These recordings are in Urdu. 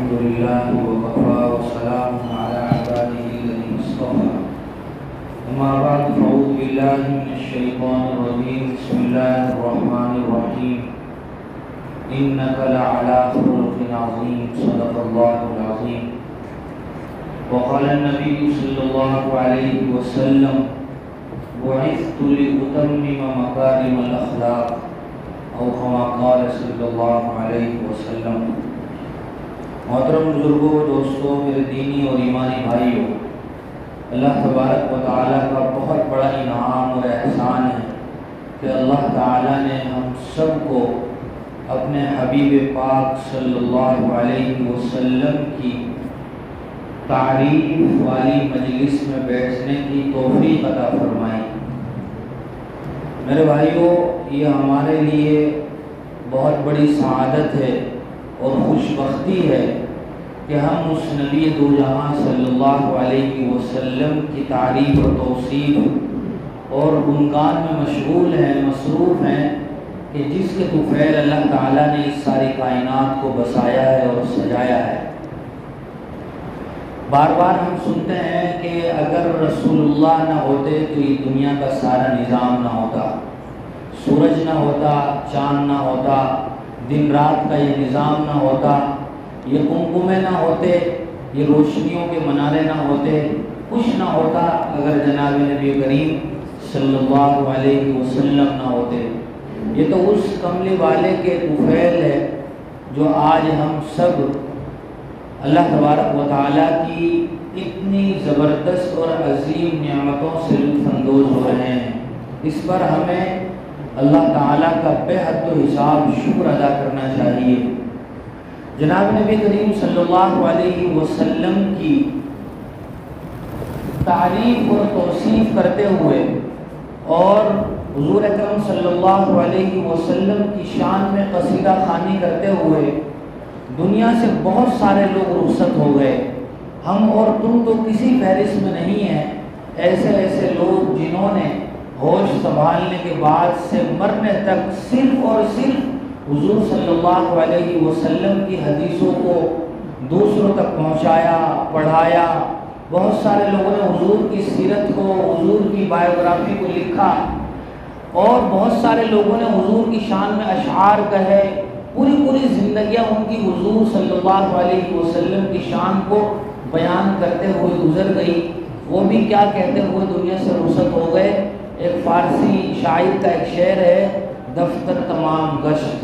الحمد لله وكفى وسلام على عباده الذين اصطفى أما بعد فأعوذ بالله من الشيطان الرجيم بسم الله الرحمن الرحيم إنك لعلى خلق عظيم صدق الله العظيم وقال النبي صلى الله عليه وسلم بعثت لأتمم مكارم الأخلاق او كما قال صلی اللہ علیہ وسلم۔ محترم بزرگوں، دوستوں، میرے دینی اور ایمانی بھائیوں، اللہ تبارک و تعالیٰ کا بہت بڑا انعام اور احسان ہے کہ اللہ تعالیٰ نے ہم سب کو اپنے حبیب پاک صلی اللہ علیہ وسلم کی تعریف والی مجلس میں بیٹھنے کی توفیق عطا فرمائی۔ میرے بھائیوں، یہ ہمارے لیے بہت بڑی سعادت ہے اور خوش بختی ہے کہ ہم اس نبی دو جہاں صلی اللہ علیہ وسلم کی تعریف و توصیف اور گنگان میں مشغول ہیں، مصروف ہیں کہ جس کے طفیل اللہ تعالیٰ نے اس ساری کائنات کو بسایا ہے اور سجایا ہے۔ بار بار ہم سنتے ہیں کہ اگر رسول اللہ نہ ہوتے تو یہ دنیا کا سارا نظام نہ ہوتا، سورج نہ ہوتا، چاند نہ ہوتا، دن رات کا یہ نظام نہ ہوتا، یہ کنکمے نہ ہوتے، یہ روشنیوں کے منارے نہ ہوتے، کچھ نہ ہوتا اگر جناب نبی کریم صلی اللہ علیہ وسلم نہ ہوتے۔ یہ تو اس کملی والے کے طفیل ہے جو آج ہم سب اللہ تبارک و تعالیٰ کی اتنی زبردست اور عظیم نعمتوں سے لطف اندوز ہو رہے ہیں۔ اس پر ہمیں اللہ تعالیٰ کا بے حد و حساب شکر ادا کرنا چاہیے۔ جناب نبی کریم صلی اللہ علیہ وسلم کی تعریف اور توصیف کرتے ہوئے اور حضور اکرم صلی اللہ علیہ وسلم کی شان میں قصیدہ خوانی کرتے ہوئے دنیا سے بہت سارے لوگ رخصت ہو گئے۔ ہم اور تم تو کسی فہرست میں نہیں ہیں۔ ایسے ایسے لوگ جنہوں نے ہوش سنبھالنے کے بعد سے مرنے تک صرف اور صرف حضور صلی اللہ علیہ وسلم کی حدیثوں کو دوسروں تک پہنچایا، پڑھایا۔ بہت سارے لوگوں نے حضور کی سیرت کو، حضور کی بائیوگرافی کو لکھا، اور بہت سارے لوگوں نے حضور کی شان میں اشعار کہے۔ پوری زندگیاں ان کی حضور صلی اللہ علیہ وسلم کی شان کو بیان کرتے ہوئے گزر گئی۔ وہ بھی کیا کہتے ہوئے دنیا سے رخصت ہو گئے۔ ایک فارسی شاعر کا ایک شعر ہے، دفتر تمام گشت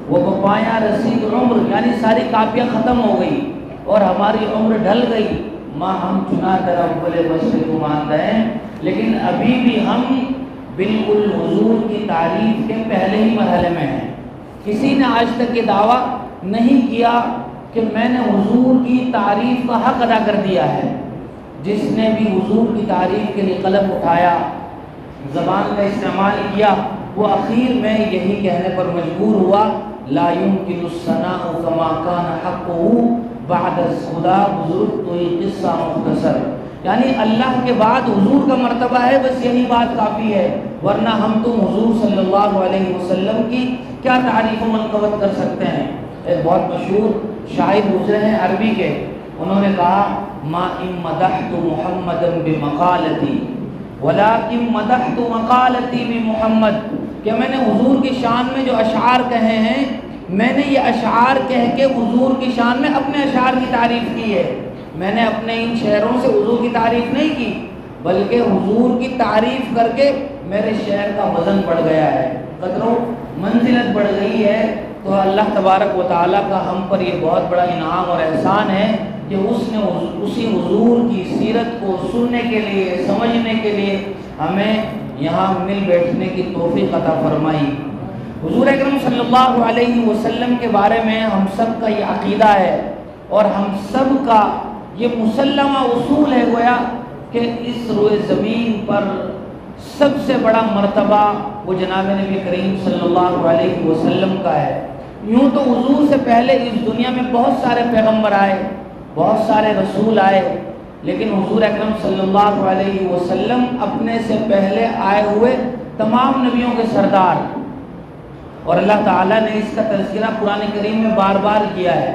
وہ بپایا رسید عمر، یعنی ساری کاپیاں ختم ہو گئی اور ہماری عمر ڈھل گئی۔ ماں ہم چنا در اول بس گماندہ ہیں، لیکن ابھی بھی ہم بالکل حضور کی تعریف کے پہلے ہی مرحلے میں ہیں۔ کسی نے آج تک یہ دعویٰ نہیں کیا کہ میں نے حضور کی تعریف کا حق ادا کر دیا ہے۔ جس نے بھی حضور کی تعریف کے لیے قلم اٹھایا، زبان کا استعمال کیا، وہ اخیر میں یہی کہنے پر مجبور ہوا، لا يمكن الثناء كما كان حقه بعد خدا بزرگ تو یہ قصہ مختصر، یعنی اللہ کے بعد حضور کا مرتبہ ہے، بس یہی بات کافی ہے، ورنہ ہم تم حضور صلی اللہ علیہ وسلم کی کیا تعریف و منقبت کر سکتے ہیں۔ ایک بہت مشہور شاعر گزرے ہیں عربی کے، انہوں نے کہا ما ان مدحت محمدا بمقالتی ولکن مدحت مقالتی بمحمد، کہ میں نے حضور کی شان میں جو اشعار کہے ہیں، میں نے یہ اشعار کہہ کے حضور کی شان میں اپنے اشعار کی تعریف کی ہے۔ میں نے اپنے ان شعروں سے حضور کی تعریف نہیں کی، بلکہ حضور کی تعریف کر کے میرے شعر کا وزن بڑھ گیا ہے، قدر و منزلت بڑھ گئی ہے۔ تو اللہ تبارک و تعالیٰ کا ہم پر یہ بہت بڑا انعام اور احسان ہے کہ اس نے اسی حضور کی سیرت کو سننے کے لیے، سمجھنے کے لیے ہمیں یہاں مل بیٹھنے کی توفیق عطا فرمائی۔ حضور اکرم صلی اللہ علیہ وسلم کے بارے میں ہم سب کا یہ عقیدہ ہے اور ہم سب کا یہ مسلمہ اصول ہے گویا کہ اس روئے زمین پر سب سے بڑا مرتبہ وہ جناب نبی کریم صلی اللہ علیہ وسلم کا ہے۔ یوں تو حضور سے پہلے اس دنیا میں بہت سارے پیغمبر آئے، بہت سارے رسول آئے، لیکن حضور اکرم صلی اللہ علیہ وسلم اپنے سے پہلے آئے ہوئے تمام نبیوں کے سردار، اور اللہ تعالیٰ نے اس کا تذکرہ قرآن کریم میں بار بار کیا ہے۔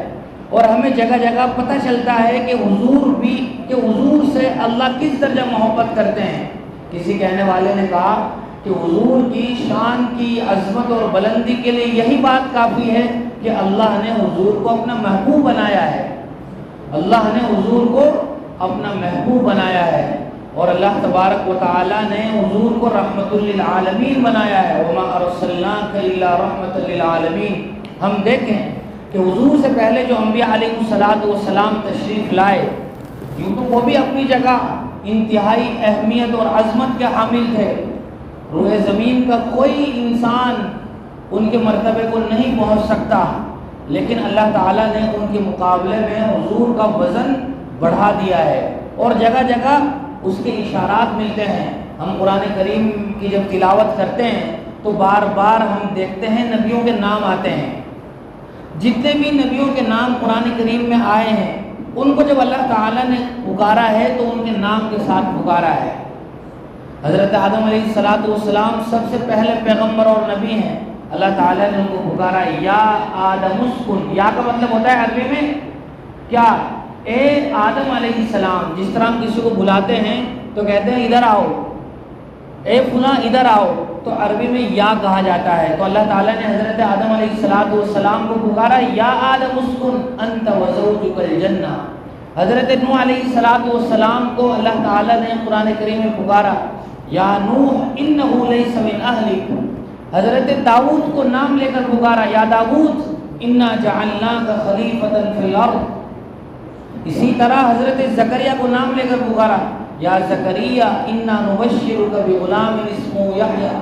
اور ہمیں جگہ جگہ پتہ چلتا ہے کہ حضور سے اللہ کس درجہ محبت کرتے ہیں۔ کسی کہنے والے نے کہا کہ حضور کی شان کی عظمت اور بلندی کے لیے یہی بات کافی ہے کہ اللہ نے حضور کو اپنا محبوب بنایا ہے، اللہ نے حضور کو اپنا محبوب بنایا ہے، اور اللہ تبارک و تعالی نے حضور کو رحمت للعالمین بنایا ہے۔ وما ارسلناک الا رحمت للعالمین۔ ہم دیکھیں کہ حضور سے پہلے جو انبیاء علیہ السلام تشریف لائے، یوں تو وہ بھی اپنی جگہ انتہائی اہمیت اور عظمت کے حامل تھے، روح زمین کا کوئی انسان ان کے مرتبے کو نہیں پہنچ سکتا، لیکن اللہ تعالیٰ نے ان کے مقابلے میں حضور کا وزن بڑھا دیا ہے، اور جگہ جگہ اس کے اشارات ملتے ہیں۔ ہم قرآن کریم کی جب تلاوت کرتے ہیں تو بار بار ہم دیکھتے ہیں نبیوں کے نام آتے ہیں۔ جتنے بھی نبیوں کے نام قرآن کریم میں آئے ہیں، ان کو جب اللہ تعالیٰ نے پکارا ہے تو ان کے نام کے ساتھ پکارا ہے۔ حضرت آدم علیہ السلام سب سے پہلے پیغمبر اور نبی ہیں، اللہ تعالیٰ نے ان کو پکارا یا آدم اسکن۔ یا کا مطلب ہوتا ہے عربی میں کیا؟ اے آدم علیہ السلام۔ جس طرح ہم کسی کو بلاتے ہیں تو کہتے ہیں ادھر آؤ، اے فلاں ادھر آؤ، تو عربی میں یا کہا جاتا ہے۔ تو اللہ تعالیٰ نے حضرت آدم علیہ السلام کو پکارا یا آدم اسکن انت وزوجک الجنہ۔ حضرت نوح علیہ السلام کو اللہ تعالیٰ نے قرآن کریم میں پکارا یا نوح انہ لیس من اہلک۔ حضرت داؤد کو نام لے کر پکارا یا داؤد انا جعلناک خلیفۃ فی الارض۔ اسی طرح حضرت زکریا کو نام لے کر پکارا یا زکریا انا نبشرک بغلام اسمہ یحییٰ۔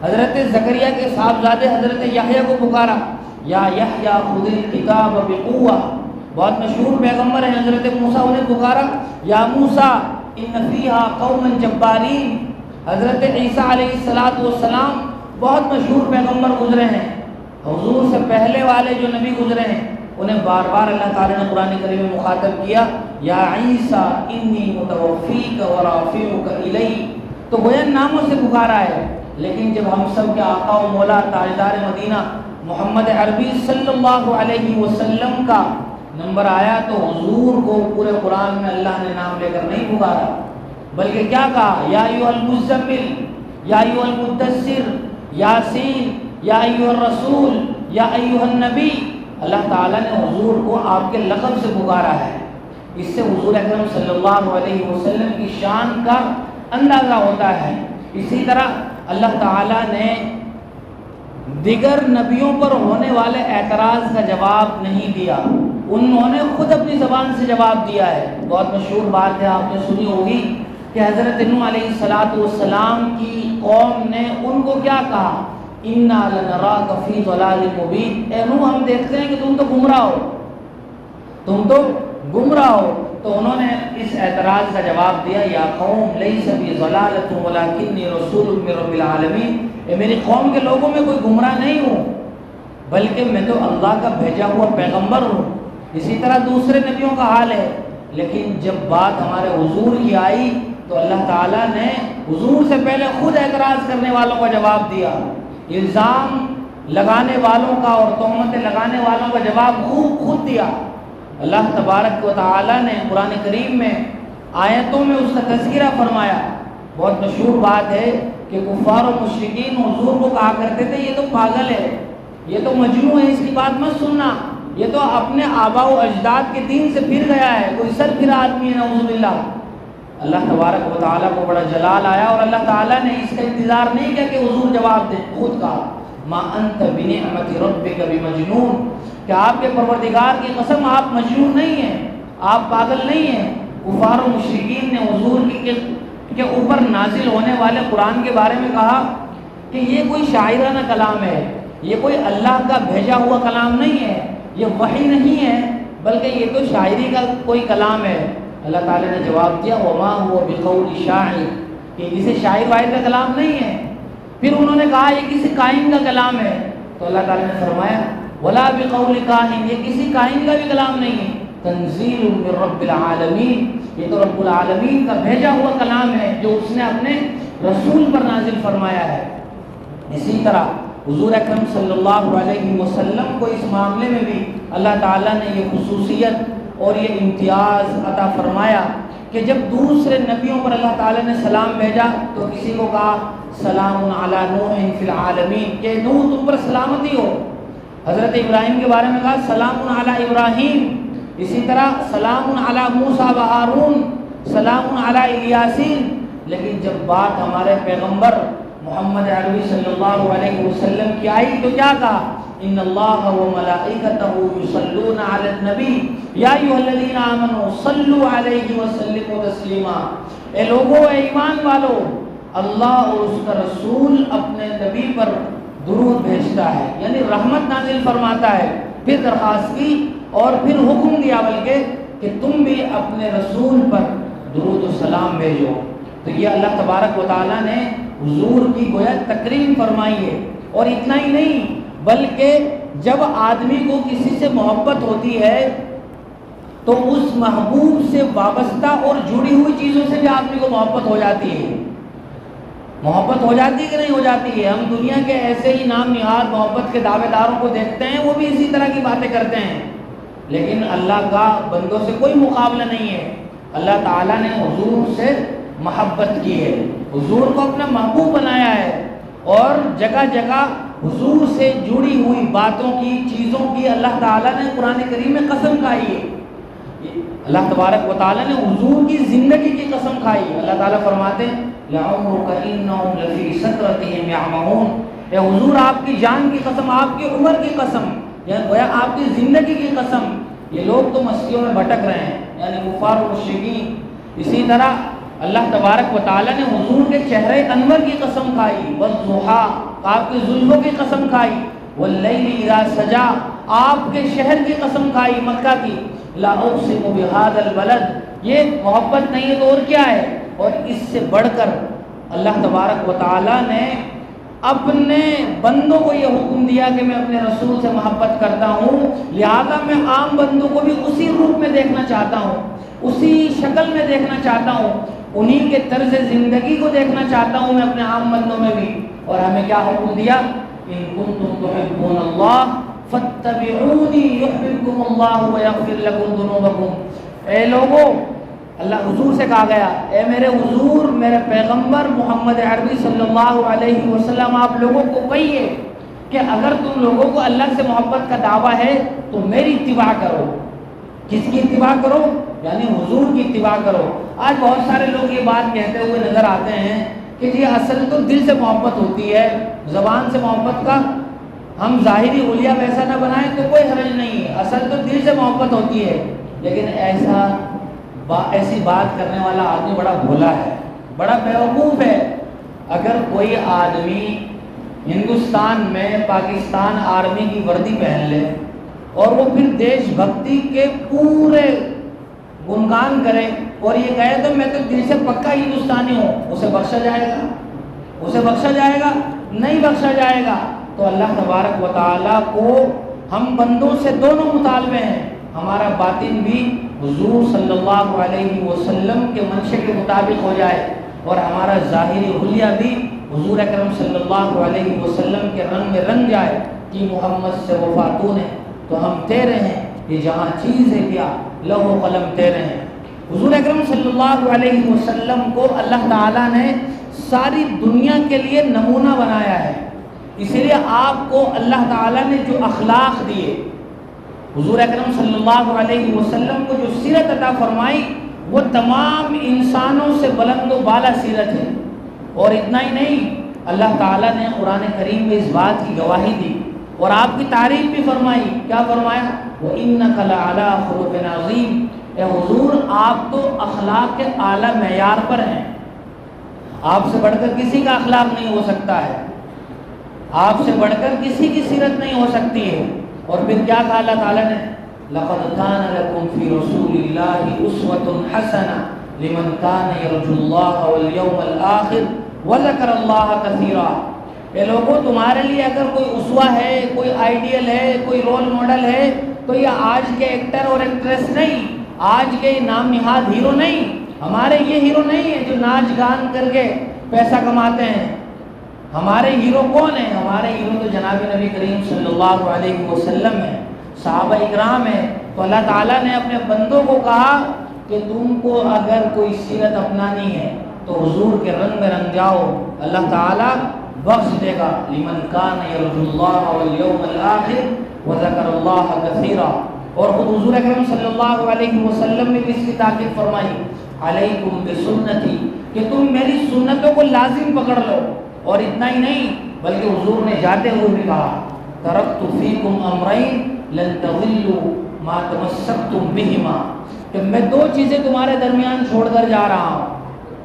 حضرت زکریا کے صاحبزادے حضرت یحییٰ کو پکارا یا یحییٰ خذ الکتاب بقوہ۔ بہت مشہور پیغمبر ہیں حضرت موسیٰ، انہیں پکارا یا موسیٰ ان فیہا قوما جبارین۔ حضرت عیسیٰ علیہ السلام بہت مشہور پیغمبر گزرے ہیں، حضور سے پہلے والے جو نبی گزرے ہیں انہیں بار بار اللہ تعالیٰ نے قرآن کریم میں مخاطب کیا یا عیسیٰ انی متوفیک ورافعک الی۔ تو گویا ناموں سے پکارا ہے، لیکن جب ہم سب کے آقا و مولا تاجدار مدینہ محمد عربی صلی اللہ علیہ وسلم کا نمبر آیا تو حضور کو پورے قرآن میں اللہ نے نام لے کر نہیں پکارا، بلکہ کیا کہا یا ایھا المزمل، یا ایھا المدثر، یاسین، یا ایھا الرسول، یا ایھا النبی۔ اللہ تعالیٰ نے حضور کو آپ کے لقب سے پکارا ہے۔ اس سے حضور اکرم صلی اللہ علیہ وسلم کی شان کا اندازہ ہوتا ہے۔ اسی طرح اللہ تعالیٰ نے دیگر نبیوں پر ہونے والے اعتراض کا جواب نہیں دیا، انہوں نے خود اپنی زبان سے جواب دیا ہے۔ بہت مشہور بات ہے، آپ نے سنی ہوگی کہ حضرت نوح علیہ السلام کی قوم نے ان کو کیا کہا انا لنراک فی ضلال مبین۔ اے نوح ہم دیکھتے ہیں کہ تم تو گمراہ ہو، تم تو گمراہ ہو۔ تو انہوں نے اس اعتراض کا جواب دیا یا قوم لیس بی ضلالۃ ولکنی رسول من رب العالمین۔ اے میری قوم کے لوگوں میں کوئی گمراہ نہیں ہوں، بلکہ میں تو اللہ کا بھیجا ہوا پیغمبر ہوں۔ اسی طرح دوسرے نبیوں کا حال ہے، لیکن جب بات ہمارے حضور کی آئی تو اللہ تعالیٰ نے حضور سے پہلے خود اعتراض کرنے والوں کا جواب دیا، الزام لگانے والوں کا اور تہمتیں لگانے والوں کا جواب خود دیا۔ اللہ تبارک و تعالیٰ نے قرآن کریم میں آیتوں میں اس کا تذکرہ فرمایا۔ بہت مشہور بات ہے کہ کفار و مشرکین حضور کو کہا کرتے تھے یہ تو پاگل ہے، یہ تو مجنون ہے، اس کی بات مت سننا، یہ تو اپنے آباء و اجداد کے دین سے پھر گیا ہے، کوئی سر پھرا آدمی ہے نعوذ باللہ۔ اللہ تبارک و تعالیٰ کو بڑا جلال آیا اور اللہ تعالیٰ نے اس کا انتظار نہیں کیا کہ حضور جواب دیں، خود کہا ما انت بنعمت ربک بمجنون، کہ آپ کے پروردگار کی قسم آپ مجنون نہیں ہیں، آپ پاگل نہیں ہیں۔ کفار و مشرکین نے حضور کے اوپر نازل ہونے والے قرآن کے بارے میں کہا کہ یہ کوئی شاعرانہ کلام ہے، یہ کوئی اللہ کا بھیجا ہوا کلام نہیں ہے، یہ وحی نہیں ہے، بلکہ یہ تو شاعری کا کوئی کلام ہے۔ اللہ تعالیٰ نے جواب دیا وما هو بقول شاعر، کہ کسی شاعر واحد کا کلام نہیں ہے۔ پھر انہوں نے کہا یہ کسی کائن کا کلام ہے، تو اللہ تعالیٰ نے فرمایا ولا بقول کاہن، یہ کسی کائن کا بھی کلام نہیں ہے، تنزیل من رب العالمین، یہ تو رب العالمین کا بھیجا ہوا کلام ہے جو اس نے اپنے رسول پر نازل فرمایا ہے۔ اسی طرح حضور اکرم صلی اللہ علیہ وسلم کو اس معاملے میں بھی اللہ تعالیٰ نے یہ خصوصیت اور یہ امتیاز عطا فرمایا کہ جب دوسرے نبیوں پر اللہ تعالیٰ نے سلام بھیجا تو کسی کو کہا سلام علی نوح فی العالمین، کہ نوح تم پر سلامتی ہو۔ حضرت ابراہیم کے بارے میں کہا سلام علی ابراہیم، اسی طرح سلام علی موسیٰ و ہارون، سلام علی الیاسین۔ لیکن جب بات ہمارے پیغمبر محمد عربی صلی اللہ علیہ وسلم کی آئی تو کیا کہا؟ ان اللہ و ملائکتہ یصلون علی النبی یا ایھا الذین آمنوا صلوا علیہ وسلموا تسلیما۔ اے لوگو، اے ایمان والو، اللہ اور اس کا رسول اپنے نبی پر درود بھیجتا ہے، یعنی رحمت نازل فرماتا ہے۔ پھر درخواست کی اور پھر حکم دیا بلکہ کہ تم بھی اپنے رسول پر درود و سلام بھیجو۔ تو یہ اللہ تبارک و تعالیٰ نے حضور کی گویا تکریم فرمائی ہے۔ اور اتنا ہی نہیں بلکہ جب آدمی کو کسی سے محبت ہوتی ہے تو اس محبوب سے وابستہ اور جڑی ہوئی چیزوں سے بھی آدمی کو محبت ہو جاتی ہے۔ محبت ہو جاتی ہے کہ نہیں ہو جاتی ہے؟ ہم دنیا کے ایسے ہی نام نہاد محبت کے دعوے داروں کو دیکھتے ہیں، وہ بھی اسی طرح کی باتیں کرتے ہیں، لیکن اللہ کا بندوں سے کوئی مقابلہ نہیں ہے۔ اللہ تعالیٰ نے حضور سے محبت کی ہے، حضور کو اپنا محبوب بنایا ہے، اور جگہ جگہ حضور سے جڑی ہوئی باتوں کی، چیزوں کی اللہ تعالیٰ نے قرآن کریم میں قسم کھائی ہے۔ اللہ تبارک و تعالیٰ نے حضور کی زندگی کی قسم کھائی ہے۔ اللہ تعالیٰ فرماتے ہیں لَعُمْرُكَ إِنَّهُمْ لَفِي سَكْرَتِهِمْ يَعْمَهُونَ، اے حضور آپ کی جان کی قسم، آپ کی عمر کی قسم، یعنی گویا آپ کی زندگی کی قسم، یہ لوگ تو مستیوں میں بھٹک رہے ہیں، یعنی کفار و مشرکین۔ اسی طرح اللہ تبارک و تعالیٰ نے حضور کے چہرے انور کی قسم کھائی، وَالضُّحَىٰ، آپ کی زلفوں کی قسم کھائی، وَاللَّيْلِ إِذَا سَجَىٰ، آپ کے شہر کی قسم کھائی، مکہ کی، لَا أُقْسِمُ بِهَٰذَا الْبَلَدِ، یہ محبت نہیں ہے تو اور کیا ہے؟ اور اس سے بڑھ کر اللہ تبارک و تعالیٰ نے اپنے بندوں کو یہ حکم دیا کہ میں اپنے رسول سے محبت کرتا ہوں، لہذا میں عام بندوں کو بھی اسی روپ میں دیکھنا چاہتا ہوں، اسی شکل میں دیکھنا چاہتا ہوں، انہی کے طرز زندگی کو دیکھنا چاہتا ہوں میں اپنے عام بندوں میں بھی۔ اور ہمیں کیا حکم دیا؟ ان کنتم تحبون اللہ فاتبعونی یحببکم اللہ ویغفر لکم ذنوبکم۔ اے لوگو، اللہ حضور سے کہا گیا، اے میرے حضور، میرے پیغمبر محمد عربی صلی اللہ علیہ وسلم، آپ لوگوں کو کہیے کہ اگر تم لوگوں کو اللہ سے محبت کا دعویٰ ہے تو میری اتباع کرو۔ کس کی اتباع کرو؟ یعنی حضور کی اتباع کرو۔ آج بہت سارے لوگ یہ بات کہتے ہوئے نظر آتے ہیں کہ جی اصل تو دل سے محبت ہوتی ہے، زبان سے محبت کا ہم ظاہری حلیہ ویسا نہ بنائیں تو کوئی حرج نہیں ہے، اصل تو دل سے محبت ہوتی ہے۔ لیکن ایسی بات کرنے والا آدمی بڑا بھولا ہے، بڑا بیوقوف ہے۔ اگر کوئی آدمی ہندوستان میں پاکستان آرمی کی وردی پہن لے اور وہ پھر دیش بھکتی کے پورے گنگان کرے اور یہ کہے تو میں تو دل سے پکا ہندوستانی ہوں، اسے بخشا جائے گا؟ اسے بخشا جائے گا؟ نہیں بخشا جائے گا۔ تو اللہ تبارک و تعالیٰ کو ہم بندوں سے دونوں مطالبے ہیں، ہمارا باطن بھی حضور صلی اللہ علیہ وسلم کے منشے کے مطابق ہو جائے اور ہمارا ظاہری حلیہ بھی حضور اکرم صلی اللہ علیہ وسلم کے رنگ میں رنگ جائے کہ محمد سے وفاتون ہے تو ہم تیرے ہیں، یہ جہاں چیز ہے کیا لوح و قلم تیرے ہیں۔ حضور اکرم صلی اللہ علیہ وسلم کو اللہ تعالیٰ نے ساری دنیا کے لیے نمونہ بنایا ہے، اسی لیے آپ کو اللہ تعالیٰ نے جو اخلاق دیے، حضور اکرم صلی اللہ علیہ وسلم کو جو سیرت عطا فرمائی، وہ تمام انسانوں سے بلند و بالا سیرت ہے۔ اور اتنا ہی نہیں، اللہ تعالیٰ نے قرآن کریم میں اس بات کی گواہی دی اور آپ کی تعریف بھی فرمائی۔ کیا فرمایا؟ وَإِنَّكَ لَعَلَىٰ خُلُقٍ عَظِيمٍ، اے حضور آپ تو اخلاق کے اعلیٰ معیار پر ہیں، آپ سے بڑھ کر کسی کا اخلاق نہیں ہو سکتا ہے، آپ سے بڑھ کر کسی کی سیرت نہیں ہو سکتی ہے۔ اور پھر کیا کہا اللہ تعالیٰ نے؟ لَقَدْ كَانَ لَكُمْ فِي رَسُولِ اللَّهِ أُسْوَةٌ حَسَنَةٌ لِمَنْ كَانَ يَرْجُو اللَّهَ وَالْيَوْمَ الْآخِرَ وَذَكَرَ اللَّهَ كَثِيرًا۔ اے لوگوں، تمہارے لیے اگر کوئی اسوہ ہے، کوئی آئیڈیل ہے، کوئی رول ماڈل ہے تو یہ آج کے ایکٹر اور ایکٹریس نہیں، آج کے نام نہاد ہیرو نہیں، ہمارے یہ ہیرو نہیں ہیں جو ناچ گان کر کے پیسہ کماتے ہیں، ہمارے ہیرو کون ہیں؟ ہمارے ہیرو تو جناب نبی کریم صلی اللہ علیہ وسلم ہیں، صحابہ اکرام ہیں۔ تو اللہ تعالیٰ نے اپنے بندوں کو کہا کہ تم کو اگر کوئی سیرت اپنانی ہے تو حضور کے رنگ میں رنگ جاؤ، اللہ تعالیٰ بخش دے گا۔ لمن کان یرجو اللہ والیوم الآخر وذکر اللہ کثیرا۔ اور خود حضور اکرم صلی اللہ علیہ وسلم نے اس کی تاکید فرمائی، علیکم بسنتی، کہ تم میری سنتوں کو لازم پکڑ لو۔ اور اتنا ہی نہیں بلکہ حضور نے جاتے ہوئے بھی کہا، ترکت فیکم امرین لن تضلوا ما تمسکتم بہما، کہ میں دو چیزیں تمہارے درمیان چھوڑ کر جا رہا ہوں،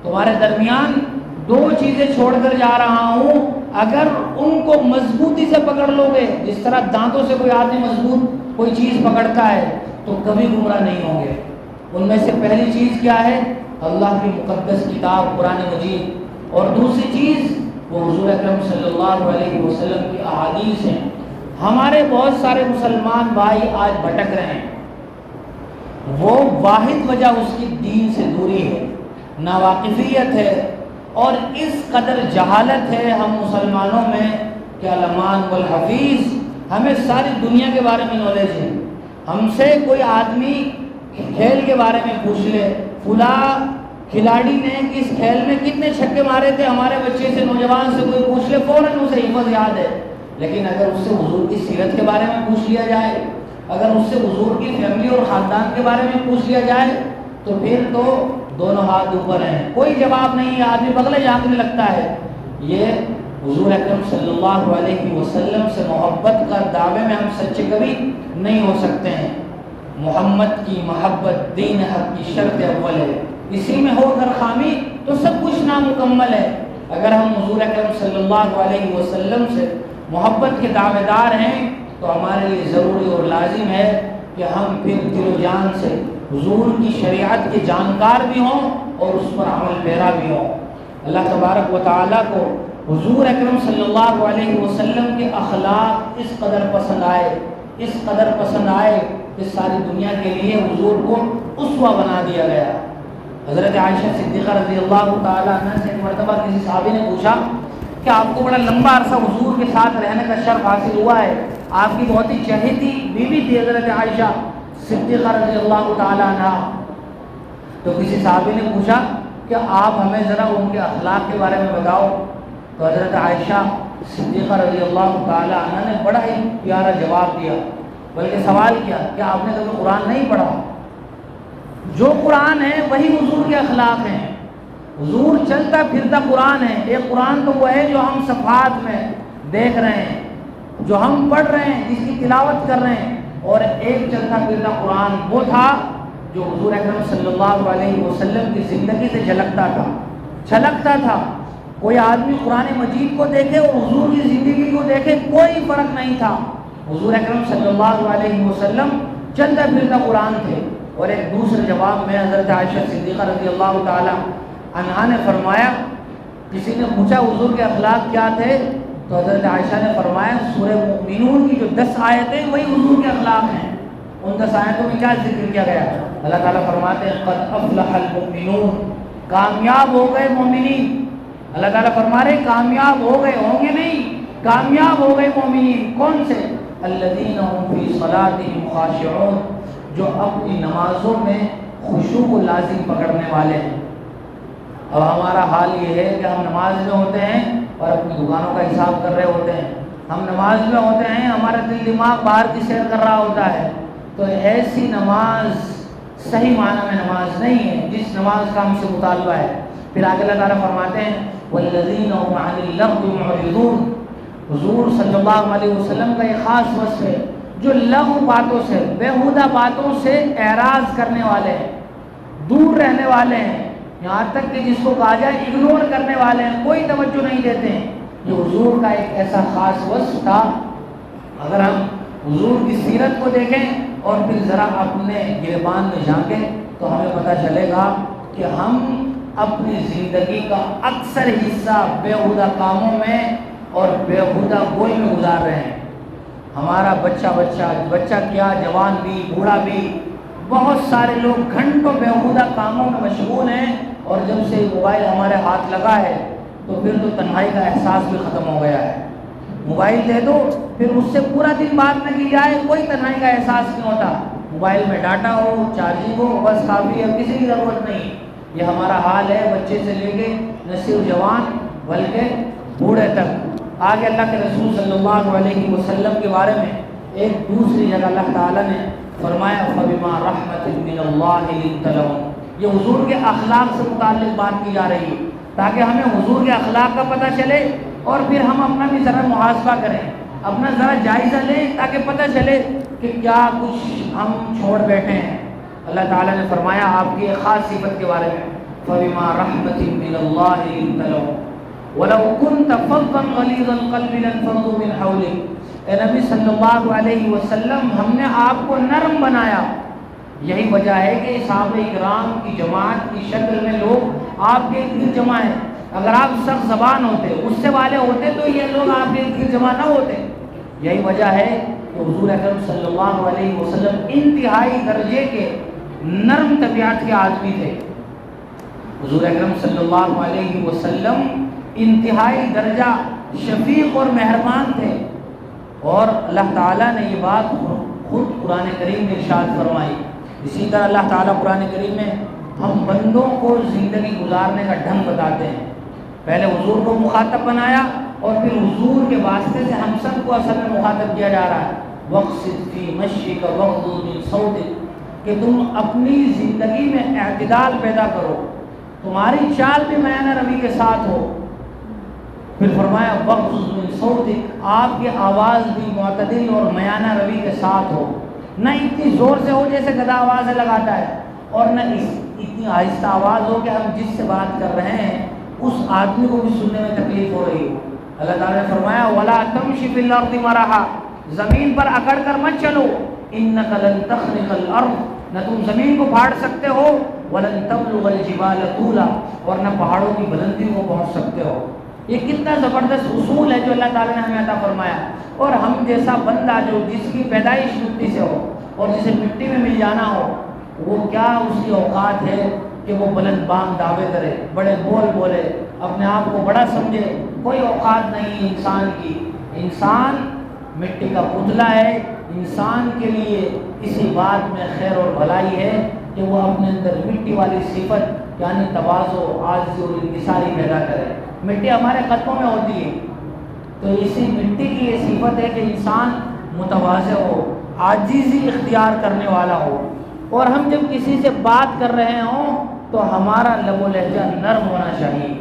تمہارے درمیان دو چیزیں چھوڑ کر جا رہا ہوں، اگر ان کو مضبوطی سے پکڑ لو گے، جس طرح دانتوں سے کوئی آدمی مضبوط کوئی چیز پکڑتا ہے تو کبھی گمراہ نہیں ہوں گے۔ ان میں سے پہلی چیز کیا ہے؟ اللہ کی مقدس کتاب قرآن مجید، اور دوسری چیز وہ حضور اکرم صلی اللہ علیہ وسلم کی احادیث ہیں۔ ہمارے بہت سارے مسلمان بھائی آج بھٹک رہے ہیں، وہ واحد وجہ اس کی دین سے دوری ہے، ناواقفیت ہے، اور اس قدر جہالت ہے ہم مسلمانوں میں کہ علمان والحفیظ، ہمیں ساری دنیا کے بارے میں نالج ہے۔ ہم سے کوئی آدمی کھیل کے بارے میں پوچھ لے، فلاں کھلاڑی نے کس کھیل میں کتنے چھکے مارے تھے، ہمارے بچے سے نوجوان سے کوئی پوچھ لے، فوراً اسے حفظ یاد ہے۔ لیکن اگر اس سے حضور کی سیرت کے بارے میں پوچھ لیا جائے، اگر اس سے حضور کی فیملی اور خاندان کے بارے میں پوچھ لیا جائے تو پھر تو دونوں ہاتھ اوپر ہیں، کوئی جواب نہیں ہے، آدمی بغلے جھانکنے لگتا ہے۔ یہ حضور اکرم صلی اللہ علیہ وسلم سے محبت کا دعوے میں ہم سچے کبھی نہیں ہو سکتے ہیں۔ محمد کی محبت دین حق کی شرط اول ہے، اسی میں ہو کر خامی تو سب کچھ نامکمل ہے۔ اگر ہم حضور اکرم صلی اللہ علیہ وسلم سے محبت کے دعوے دار ہیں تو ہمارے لیے ضروری اور لازم ہے کہ ہم پھر دل و جان سے حضور کی شریعت کے جانکار بھی ہوں اور اس پر عمل پیرا بھی ہوں۔ اللہ تبارک و تعالیٰ کو حضور اکرم صلی اللہ علیہ وسلم کے اخلاق اس قدر پسند آئے، اس قدر پسند آئے کہ ساری دنیا کے لیے حضور کو اسوہ بنا دیا گیا۔ حضرت عائشہ صدیقہ رضی اللہ تعالیٰ عنہ سے ایک مرتبہ کسی صحابی نے پوچھا کہ آپ کو بڑا لمبا عرصہ حضور کے ساتھ رہنے کا شرف حاصل ہوا ہے، آپ کی بہت ہی چہیتی بیوی تھی حضرت عائشہ صدیقہ رضی اللہ تعالیٰ عنہ، تو کسی صحابی نے پوچھا کہ آپ ہمیں ذرا ان کے اخلاق کے بارے میں بتاؤ۔ تو حضرت عائشہ صدیقہ رضی اللہ تعالیٰ عنہ نے بڑا ہی پیارا جواب دیا، بلکہ سوال کیا کہ آپ نے کبھی قرآن نہیں پڑھا؟ جو قرآن ہے وہی حضور کے اخلاق ہیں، حضور چلتا پھرتا قرآن ہے۔ ایک قرآن تو وہ ہے جو ہم صفحات میں دیکھ رہے ہیں، جو ہم پڑھ رہے ہیں، جس کی تلاوت کر رہے ہیں، اور ایک چلتا پھرتا قرآن وہ تھا جو حضور اکرم صلی اللہ علیہ وسلم کی زندگی سے جھلکتا تھا، چھلکتا تھا۔ کوئی آدمی قرآن مجید کو دیکھے اور حضور کی زندگی کو دیکھے، کوئی فرق نہیں تھا۔ حضور اکرم صلی اللہ علیہ وسلم چلتا پھرتا قرآن تھے۔ اور ایک دوسرے جواب میں حضرت عائشہ صدیقہ رضی اللہ تعالی عنہا نے فرمایا، کسی نے پوچھا حضور کے اخلاق کیا تھے، تو حضرت عائشہ نے فرمایا سورہ مومنون کی جو 10 آیتیں وہی حضور کے اخلاق ہیں۔ ان 10 آیتوں میں کیا ذکر کیا گیا؟ اللہ تعالیٰ فرماتے ہیں قد افلح المؤمنون، کامیاب ہو گئے مومنین۔ اللہ تعالیٰ فرما رہے کامیاب ہو گئے، ہوں گے نہیں، کامیاب ہو گئے مومنین۔ کون سے؟ الذین هم فی صلاتهم خاشعون، جو اپنی نمازوں میں خشوع کو لازم پکڑنے والے ہیں۔ اب ہمارا حال یہ ہے کہ ہم نماز میں ہوتے ہیں اور اپنی دکانوں کا حساب کر رہے ہوتے ہیں، ہم نماز میں ہوتے ہیں، ہمارا دل دماغ باہر کی سیر کر رہا ہوتا ہے۔ تو ایسی نماز صحیح معنی میں نماز نہیں ہے جس نماز کا ہم سے مطالبہ ہے۔ پھر آگے اللہ تعالیٰ فرماتے ہیں والذین هم عن اللغو معرضون، حضور صلی اللہ علیہ وسلم کا یہ خاص وصف ہے جو لغو باتوں سے، بیہودہ باتوں سے اعراض کرنے والے ہیں، دور رہنے والے ہیں، یہاں تک کہ جس کو کہا جائے اگنور کرنے والے ہیں، کوئی توجہ نہیں دیتے ہیں۔ یہ حضور کا ایک ایسا خاص وصف تھا۔ اگر ہم حضور کی سیرت کو دیکھیں اور پھر ذرا اپنے گریبان میں جھانکیں تو ہمیں پتہ چلے گا کہ ہم اپنی زندگی کا اکثر حصہ بیہودہ کاموں میں اور بیہودہ گوئی میں گزار رہے ہیں۔ ہمارا بچہ کیا، جوان بھی، بوڑھا بھی، بہت سارے لوگ گھنٹوں بیہودہ کاموں میں مشغول ہیں، اور جب سے موبائل ہمارے ہاتھ لگا ہے تو پھر تو تنہائی کا احساس بھی ختم ہو گیا ہے۔ موبائل دے دو پھر اس سے پورا دن بات نہ کی جائے، کوئی تنہائی کا احساس نہیں ہوتا۔ موبائل میں ڈاٹا ہو، چارجنگ ہو، بس کافی ہے، کسی کی ضرورت نہیں۔ یہ ہمارا حال ہے بچے سے لے کے نہ صرف جوان بلکہ بوڑھے تک۔ آگے اللہ کے رسول صلی اللہ علیہ وسلم کے بارے میں ایک دوسری جگہ اللہ تعالیٰ نے فرمایا فَبِمَا رَحْمَةٍ مِّنَ اللَّهِ لِنْتَ لَهُمْ۔ یہ حضور کے اخلاق سے متعلق بات کی جا رہی ہے تاکہ ہمیں حضور کے اخلاق کا پتہ چلے اور پھر ہم اپنا بھی ذرا محاسبہ کریں، اپنا ذرا جائزہ لیں تاکہ پتہ چلے کہ کیا کچھ ہم چھوڑ بیٹھے ہیں۔ اللہ تعالیٰ نے فرمایا آپ کی ایک خاص صفت کے بارے میں فَبِمَا رَحْمَةٍ مِّنَ اللَّهِ لِنْتَ لَهُمْ وَلَوْ كُنْتَ فَظًّا غَلِيظَ الْقَلْبِ لَانفَضُّوا مِنْ حَوْلِكَ۔ اے نبی صلی اللہ علیہ وسلم، ہم نے آپ کو نرم بنایا۔ یہی وجہ ہے کہ صحابہ کرام کی جماعت کی شکل میں لوگ آپ کے ارد گرد جمع ہیں۔ اگر آپ سخت زبان ہوتے، غصے والے ہوتے تو یہ لوگ آپ کے ارد گرد جمع نہ ہوتے۔ یہی وجہ ہے کہ حضور اکرم صلی اللہ علیہ وسلم انتہائی درجے کے نرم طبیعت کے آدمی تھے۔ حضور اکرم صلی اللہ علیہ وسلم انتہائی درجہ شفیق اور مہربان تھے، اور اللہ تعالیٰ نے یہ بات خود قرآن کریم میں ارشاد فرمائی۔ اسی طرح اللہ تعالیٰ قرآن کریم میں ہم بندوں کو زندگی گزارنے کا ڈھنگ بتاتے ہیں۔ پہلے حضور کو مخاطب بنایا اور پھر حضور کے واسطے سے ہم سب کو اصل میں مخاطب کیا جا رہا ہے۔ وَاقْصِدْ فِي مَشْيِكَ وَاغْضُضْ مِنْ صَوْتِكَ، کہ تم اپنی زندگی میں اعتدال پیدا کرو، تمہاری چال بھی میانہ روی کے ساتھ ہو۔ پھر فرمایا وَاغْضُضْ مِنْ صَوْتِكَ، آپ کی آواز بھی معتدل اور میانہ روی کے ساتھ ہو، نہ اتنی زور سے ہو جیسے گدھا آواز لگاتا ہے، اور نہ اتنی آہستہ آواز ہو کہ ہم جس سے بات کر رہے ہیں اس آدمی کو بھی سننے میں تکلیف ہو رہی ہو۔ اللہ تعالیٰ نے فرمایا وَلَا تَمْشِ فِي الْأَرْضِ مَرَحًا، زمین پر اکڑ کر مت چلو، إِنَّكَ لَن تَخْرِقَ الْأَرْضَ، نہ تم زمین کو پھاڑ سکتے ہو، وَلَن تَبْلُغَ الْجِبَالَ طُولًا، اور نہ پہاڑوں کی بلندی کو پہنچ سکتے ہو۔ یہ کتنا زبردست اصول ہے جو اللہ تعالیٰ نے ہمیں عطا فرمایا، اور ہم جیسا بندہ جو جس کی پیدائش مٹی سے ہو اور جسے مٹی میں مل جانا ہو، وہ کیا اس کی اوقات ہے کہ وہ بلند بام دعوے کرے، بڑے بول بولے، اپنے آپ کو بڑا سمجھے؟ کوئی اوقات نہیں انسان کی۔ انسان مٹی کا پتلا ہے۔ انسان کے لیے اسی بات میں خیر اور بھلائی ہے کہ وہ اپنے اندر مٹی والی صفت یعنی تواضع، عاجزی اور انکساری پیدا کرے۔ مٹی ہمارے قدموں میں ہوتی ہے، تو اسی مٹی کی یہ صفت ہے کہ انسان متواضع ہو، عاجزی اختیار کرنے والا ہو، اور ہم جب کسی سے بات کر رہے ہوں تو ہمارا لب و لہجہ نرم ہونا چاہیے۔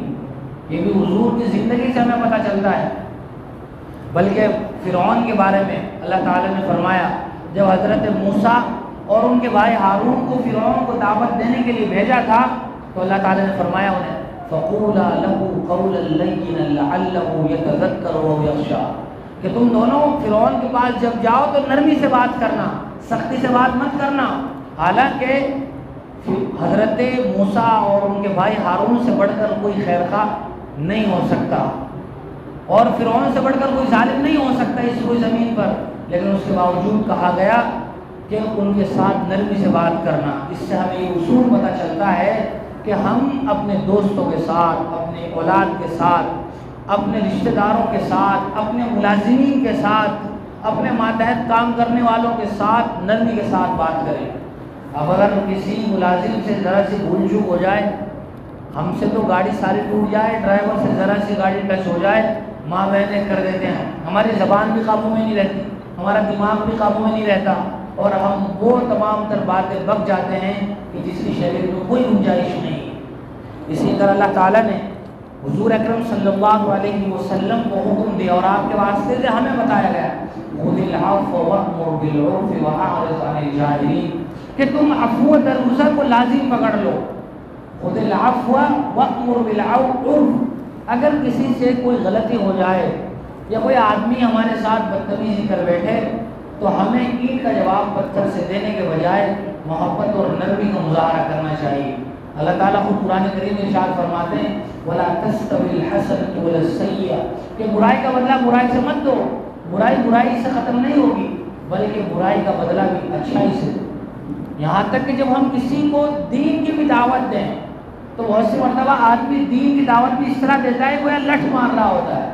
یہ بھی حضور کی زندگی سے ہمیں پتہ چلتا ہے۔ بلکہ فرعون کے بارے میں اللہ تعالیٰ نے فرمایا، جب حضرت موسیٰ اور ان کے بھائی ہارون کو فرعون کو دعوت دینے کے لیے بھیجا تھا تو اللہ تعالیٰ نے فرمایا انہیں فَقُولَا لَهُ قَوْلًا لَيِّنًا لَعَلَّهُ يَتَذَكَّرُ أَوْ يَخْشَىٰ، کہ تم دونوں فرعون کے پاس جب جاؤ تو نرمی سے بات کرنا، سختی سے بات مت کرنا۔ حالانکہ حضرت موسیٰ اور ان کے بھائی ہارون سے بڑھ کر کوئی خیرخواہ نہیں ہو سکتا، اور فرعون سے بڑھ کر کوئی ظالم نہیں ہو سکتا اس کوئی زمین پر، لیکن اس کے باوجود کہا گیا کہ ان کے ساتھ نرمی سے بات کرنا۔ اس سے ہمیں یہ اصول پتہ چلتا ہے کہ ہم اپنے دوستوں کے ساتھ، اپنے اولاد کے ساتھ، اپنے رشتہ داروں کے ساتھ، اپنے ملازمین کے ساتھ، اپنے ماتحت کام کرنے والوں کے ساتھ نرمی کے ساتھ بات کریں۔ اب اگر کسی ملازم سے ذرا سی بھول چوک ہو جائے، ہم سے تو گاڑی ساری ٹوٹ جائے، ڈرائیور سے ذرا سی گاڑی ٹچ ہو جائے، ماں بہنیں کر دیتے ہیں، ہماری زبان بھی قابو میں نہیں رہتی، ہمارا دماغ بھی قابو میں نہیں رہتا، اور ہم وہ تمام تر باتیں بک جاتے ہیں کہ جس کی شریعت میں کوئی گنجائش نہیں۔ اسی طرح اللہ تعالیٰ نے حضور اکرم صلی اللہ علیہ وسلم کو حکم دیا، اور آپ کے واسطے سے ہمیں بتایا گیا خُذِ الْعَفْوَ وَأْمُرْ بِالْعُرْفِ وَأَعْرِضْ عَنِ الْجَاهِلِينَ، کہ تم عفو درگزر کو لازم پکڑ لو۔ خُذِ الْعَفْوَ وَأْمُرْ بِالْعُرْفِ، اگر کسی سے کوئی غلطی ہو جائے یا کوئی آدمی ہمارے ساتھ بدتمیزی کر بیٹھے تو ہمیں اینٹ کا جواب پتھر سے دینے کے بجائے محبت اور نرمی کا مظاہرہ کرنا چاہیے۔ اللہ تعالیٰ خود قرآن کریم میں ارشاد فرماتے ہیں وَلَا تَسْتَوِي الْحَسَنَةُ وَلَا السَّيِّئَةُ، کہ برائی کا بدلہ برائی سے مت دو، برائی برائی سے ختم نہیں ہوگی بلکہ برائی کا بدلہ بھی اچھائی سے دو۔ یہاں تک کہ جب ہم کسی کو دین کی بھی دعوت دیں تو بہت سی مرتبہ آدمی دین کی دعوت بھی اس طرح دیتا ہے گویا لٹ مار رہا ہوتا ہے،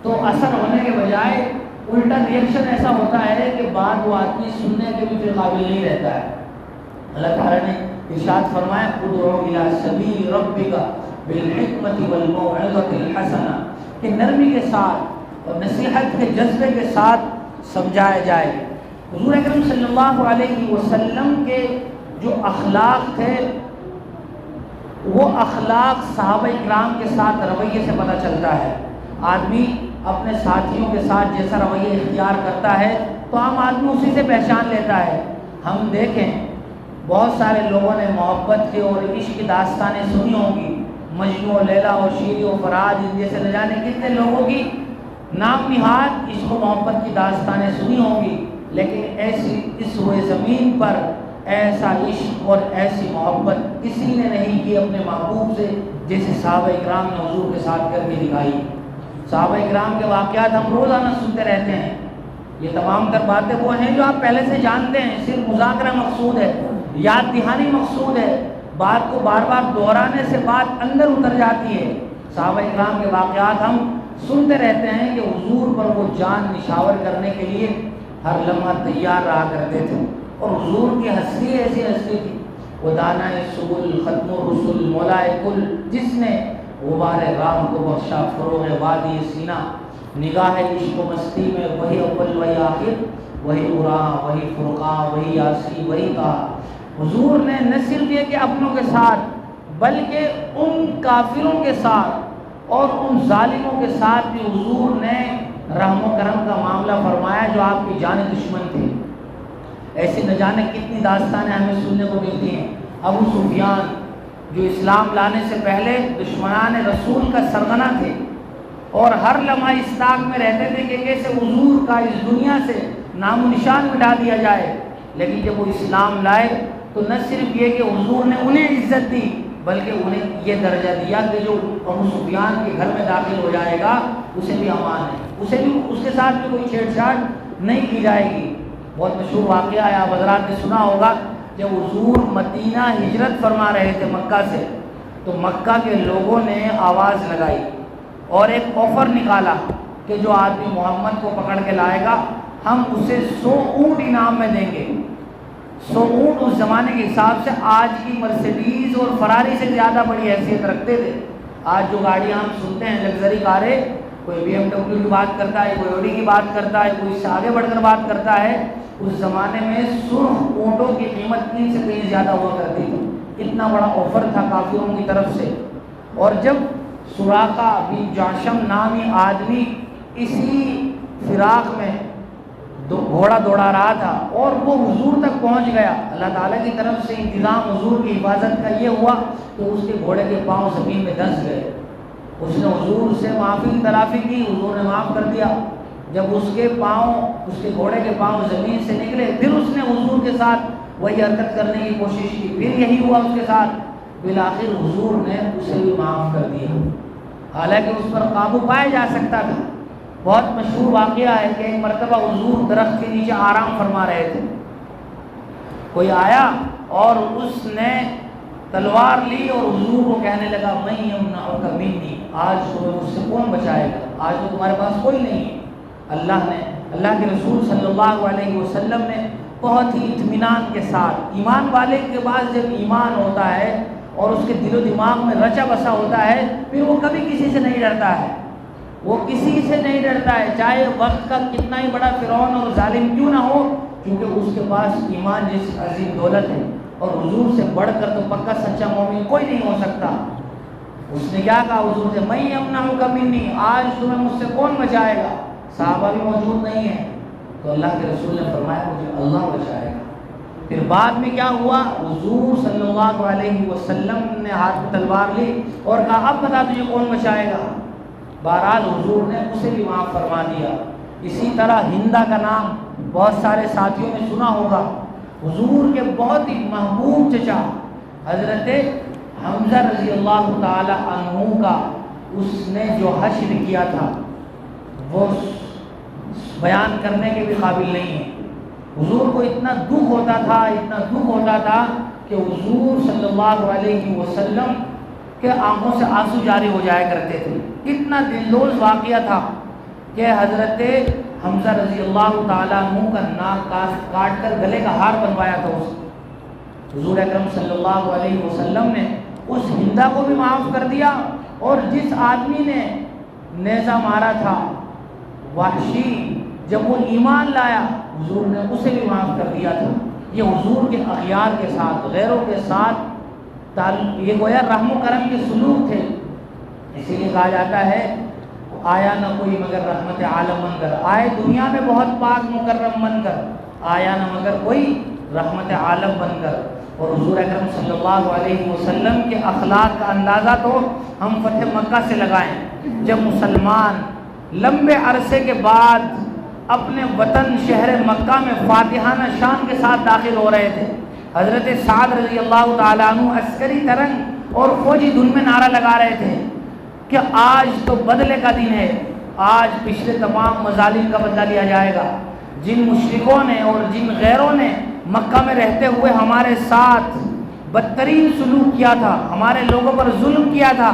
تو اثر ہونے کے بجائے الٹا ریئیکشن ایسا ہوتا ہے کہ بعد وہ آدمی سننے کے بھی پھر قابل نہیں رہتا ہے۔ اللہ تعالیٰ نے ارشاد فرمایا ادعو الی سبیل ربک بالحکمت والموعظۃ الحسنہ، کہ نرمی کے ساتھ اور نصیحت کے جذبے کے ساتھ سمجھایا جائے۔ حضور اکرم صلی اللہ علیہ وسلم کے جو اخلاق تھے وہ اخلاق صحابہ اکرام کے ساتھ رویے سے پتہ چلتا ہے۔ آدمی اپنے ساتھیوں کے ساتھ جیسا رویہ اختیار کرتا ہے تو عام آدمی اسی سے پہچان لیتا ہے۔ ہم دیکھیں بہت سارے لوگوں نے محبت کے اور عشق کی داستانیں سنی ہوں گی، مجنو و لیلا و شیری و فراد ان جیسے نہ جانے کتنے لوگوں کی نام نہاد عشق و محبت کی داستانیں سنی ہوں گی، لیکن ایسی اس روئے زمین پر ایسا عشق اور ایسی محبت کسی نے نہیں کی اپنے محبوب سے جیسے صحابہ اکرام نے حضور کے ساتھ کر کے دکھائی۔ صحابہ اکرام کے واقعات ہم روزانہ سنتے رہتے ہیں، یہ تمام تر باتیں وہ ہیں جو آپ پہلے سے جانتے ہیں، صرف مذاکرہ مقصود ہے، یاد دہانی مقصود ہے، بات کو بار بار دہرانے سے بات اندر اتر جاتی ہے۔ صحابہ اکرام کے واقعات ہم سنتے رہتے ہیں کہ حضور پر وہ جان نشاور کرنے کے لیے ہر لمحہ تیار رہا کرتے تھے، اور حضور کی ہستی ایسی ہستی تھی، وہ دانہ سبل ختم الرسل مولائے کل، جس نے غبار راہ کو بخشا فروغ وادی سینہ، نگاہ عشق و مستی میں وہی اول وہی آخر، وہی قرآن وہی فرقان وہی یاسی وہی کہا۔ حضور نے نہ صرف یہ کہ اپنوں کے ساتھ بلکہ ان کافروں کے ساتھ اور ان ظالموں کے ساتھ بھی حضور نے رحم و کرم کا معاملہ فرمایا جو آپ کی جان دشمن تھے۔ ایسی نہ جانے کتنی داستانیں ہمیں سننے کو ملتی ہیں۔ ابو سفیان جو اسلام لانے سے پہلے دشمنان رسول کا سرغنہ تھے اور ہر لمحہ اس طاق میں رہتے تھے کہ کیسے حضور کا اس دنیا سے نام و نشان مٹا دیا جائے، لیکن جب وہ اسلام لائے تو نہ صرف یہ کہ حضور نے انہیں عزت دی بلکہ انہیں یہ درجہ دیا کہ جو ابو سفیان کے گھر میں داخل ہو جائے گا اسے بھی امان ہے، اسے بھی اس کے ساتھ بھی کوئی چھیڑ چھاڑ نہیں کی جائے گی۔ بہت مشہور واقعہ ہے، آپ حضرات نے سنا ہوگا، جب حضور مدینہ ہجرت فرما رہے تھے مکہ سے، تو مکہ کے لوگوں نے آواز لگائی اور ایک آفر نکالا کہ جو آدمی محمد کو پکڑ کے لائے گا ہم اسے 100 اونٹ انعام میں دیں گے۔ 100 اونٹ اس زمانے کے حساب سے آج کی مرسیڈیز اور فراری سے زیادہ بڑی حیثیت رکھتے تھے۔ آج جو گاڑیاں ہم سنتے ہیں لگژری کاریں، کوئی بی ایم ڈبلیو کی بات کرتا ہے، کوئی اوڈی کی بات کرتا ہے، کوئی اس سے آگے بڑھ کر بات کرتا ہے، اس زمانے میں سرخ اونٹوں کی قیمت 3 سے کہیں زیادہ ہوا کرتی تھی۔ اتنا بڑا آفر تھا کافروں کی طرف سے۔ اور جب سراقہ بن جاشم نامی آدمی اسی فراق میں گھوڑا دوڑا رہا تھا اور وہ حضور تک پہنچ گیا، اللہ تعالیٰ کی طرف سے انتظام حضور کی حفاظت کا یہ ہوا کہ اس کے گھوڑے کے پاؤں زمین میں دھنس گئے۔ اس نے حضور سے معافی تلافی کی، حضور نے معاف کر دیا۔ جب اس کے گھوڑے کے پاؤں زمین سے نکلے پھر اس نے حضور کے ساتھ وہی حرکت کرنے کی کوشش کی، پھر یہی ہوا اس کے ساتھ، بالآخر حضور نے اسے بھی معاف کر دیا، حالانکہ اس پر قابو پایا جا سکتا تھا۔ بہت مشہور واقعہ ہے کہ ایک مرتبہ حضور درخت کے نیچے آرام فرما رہے تھے، کوئی آیا اور اس نے تلوار لی اور حضور کو کہنے لگا میں یمنعک منی، آج تمہیں مجھ سے کون بچائے گا، آج تو تمہارے پاس کوئی نہیں ہے۔ اللہ کے رسول صلی اللہ علیہ وسلم نے بہت ہی اطمینان کے ساتھ، ایمان والے کے بعد جب ایمان ہوتا ہے اور اس کے دل و دماغ میں رچا بسا ہوتا ہے پھر وہ کبھی کسی سے نہیں ڈرتا ہے، وہ کسی سے نہیں ڈرتا ہے، چاہے وقت کا کتنا ہی بڑا فرعون اور ظالم کیوں نہ ہو، کیونکہ اس کے پاس ایمان جیسی عظیم دولت ہے، اور حضور سے بڑھ کر تو پکا سچا مومن کوئی نہیں ہو سکتا۔ اس نے کیا کہا حضور سے، میں یمنعک منی، آج تمہیں مجھ سے کون بچائے گا، صحابہ بھی موجود نہیں ہیں، تو اللہ کے رسول نے فرمایا مجھے اللہ بچائے گا۔ پھر بعد میں کیا ہوا، حضور صلی اللہ علیہ وسلم نے ہاتھ میں تلوار لی اور کہا اب بتا تجھے کون بچائے گا، بہرحال حضور نے اسے بھی معاف فرما دیا۔ اسی طرح ہندہ کا نام بہت سارے ساتھیوں نے سنا ہوگا، حضور کے بہت ہی محبوب چچا حضرت حمزہ رضی اللہ تعالی عنہ کا اس نے جو حشر کیا تھا وہ بیان کرنے کے بھی قابل نہیں ہے۔ حضور کو اتنا دکھ ہوتا تھا کہ حضور صلی اللہ علیہ وسلم کے آنکھوں سے آنسو جاری ہو جایا کرتے تھے۔ اتنا دلدوز واقعہ تھا کہ حضرت حمزہ رضی اللہ تعالیٰ عنہ کا ناک کاٹ کر گلے کا ہار بنوایا تھا اس حضور اکرم صلی اللہ علیہ وسلم نے اس ہندا کو بھی معاف کر دیا، اور جس آدمی نے نیزہ مارا تھا وحشی، جب وہ ایمان لایا حضور نے اسے بھی معاف کر دیا تھا۔ یہ حضور کے اغیار کے ساتھ، غیروں کے ساتھ یہ گویا رحم و کرم کے سلوک تھے۔ اسی لیے کہا جاتا ہے آیا نہ کوئی مگر رحمت عالم بن کر، آئے دنیا میں بہت پاک مکرم بن کر، آیا نہ مگر کوئی رحمت عالم بن کر۔ اور حضور اکرم صلی اللہ علیہ وسلم کے اخلاق کا اندازہ تو ہم فتح مکہ سے لگائیں، جب مسلمان لمبے عرصے کے بعد اپنے وطن شہر مکہ میں فاتحانہ شان کے ساتھ داخل ہو رہے تھے۔ حضرت سعد رضی اللہ تعالیٰ عنہ عسکری ترنگ اور فوجی دھن میں نعرہ لگا رہے تھے کہ آج تو بدلے کا دن ہے، آج پچھلے تمام مظالم کا بدلہ لیا جائے گا۔ جن مشرکوں نے اور جن غیروں نے مکہ میں رہتے ہوئے ہمارے ساتھ بدترین سلوک کیا تھا، ہمارے لوگوں پر ظلم کیا تھا،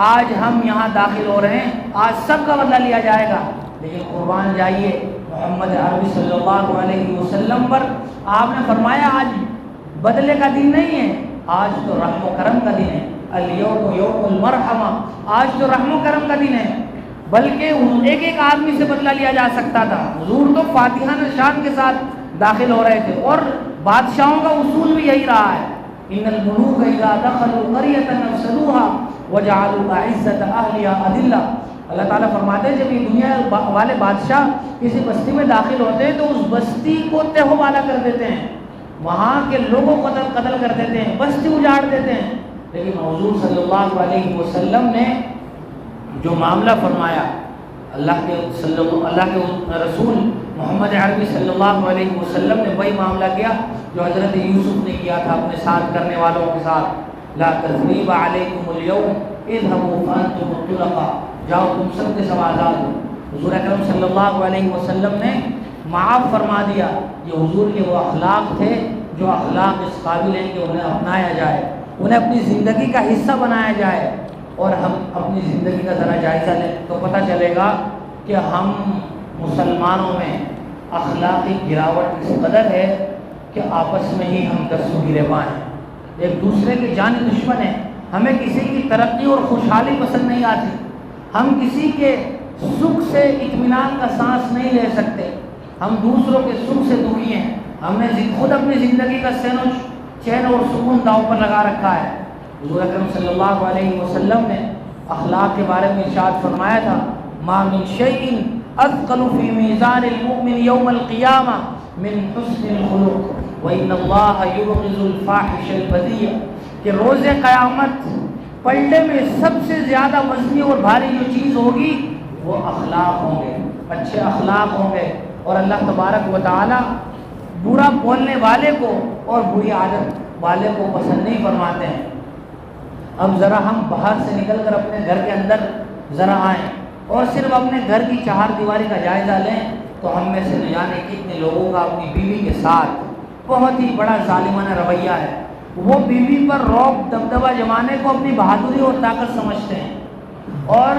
آج ہم یہاں داخل ہو رہے ہیں، آج سب کا بدلہ لیا جائے گا۔ لیکن قربان جائیے محمد عربی صلی اللہ علیہ وسلم پر آپ نے فرمایا آج بدلے کا دن نہیں ہے، آج تو رحم و کرم کا دن ہے، الیوم یوم المرحمہ، آج تو رحم و کرم کا دن ہے۔ بلکہ ایک ایک آدمی سے بدلہ لیا جا سکتا تھا، حضور تو فاتحانہ شان کے ساتھ داخل ہو رہے تھے۔ اور بادشاہوں کا اصول بھی یہی رہا ہے، ان الملوک اذا دخلوا قریۃ افسدوها وجعلوا اعزۃ اہلها اذلہ۔ اللہ تعالیٰ فرماتے ہیں جب یہ دنیا والے بادشاہ کسی بستی میں داخل ہوتے ہیں تو اس بستی کو تہو بالا کر دیتے ہیں، وہاں کے لوگوں کو قتل کر دیتے ہیں، بستی اجاڑ دیتے ہیں۔ لیکن حضور صلی اللہ علیہ وسلم نے جو معاملہ فرمایا، اللہ کے رسول محمد عربی صلی اللہ علیہ وسلم نے وہی معاملہ کیا جو حضرت یوسف نے کیا تھا اپنے ساتھ کرنے والوں کے ساتھ۔ لا تثریب علیکم اليوم اذهبوا فانتم الطلقاء، جاؤ تم سب کے سب آزاد ہو۔ حضور اکرم صلی اللہ علیہ وسلم نے معاف فرما دیا۔ یہ حضور کے وہ اخلاق تھے جو اخلاق اس قابل ہیں کہ انہیں اپنایا جائے، انہیں اپنی زندگی کا حصہ بنایا جائے۔ اور ہم اپنی زندگی کا ذرا جائزہ لیں تو پتہ چلے گا کہ ہم مسلمانوں میں اخلاقی گراوٹ اس قدر ہے کہ آپس میں ہی ہم دستوں گرے پائیں، ایک دوسرے کے جانی دشمن ہیں۔ ہمیں کسی کی ترقی اور خوشحالی پسند نہیں آتی، ہم کسی کے سکھ سے اطمینان کا سانس نہیں لے سکتے، ہم دوسروں کے سکھ سے دکھی ہیں۔ ہم نے خود اپنی زندگی کا چین اور سکون داؤ پر لگا رکھا ہے۔ حضور اکرم صلی اللہ علیہ وسلم نے اخلاق کے بارے میں ارشاد فرمایا تھا، ما من شیء اثقل فی میزان المؤمن یوم القیامہ من حسن الخلق وان اللہ یبغض الفاحش البذیء، کہ روز قیامت پلڑے میں سب سے زیادہ وزنی اور بھاری جو چیز ہوگی وہ اخلاق ہوں گے، اچھے اخلاق ہوں گے۔ اور اللہ تبارک و تعالی برا بولنے والے کو اور بری عادت والے کو پسند نہیں فرماتے ہیں۔ اب ذرا ہم باہر سے نکل کر اپنے گھر کے اندر ذرا آئیں اور صرف اپنے گھر کی چہار دیواری کا جائزہ لیں تو ہم میں سے نہ جانے کتنے لوگوں کا اپنی بیوی کے ساتھ بہت ہی بڑا ظالمانہ رویہ ہے۔ وہ بیوی پر رعب دبدبہ جمانے کو اپنی بہادری اور طاقت سمجھتے ہیں، اور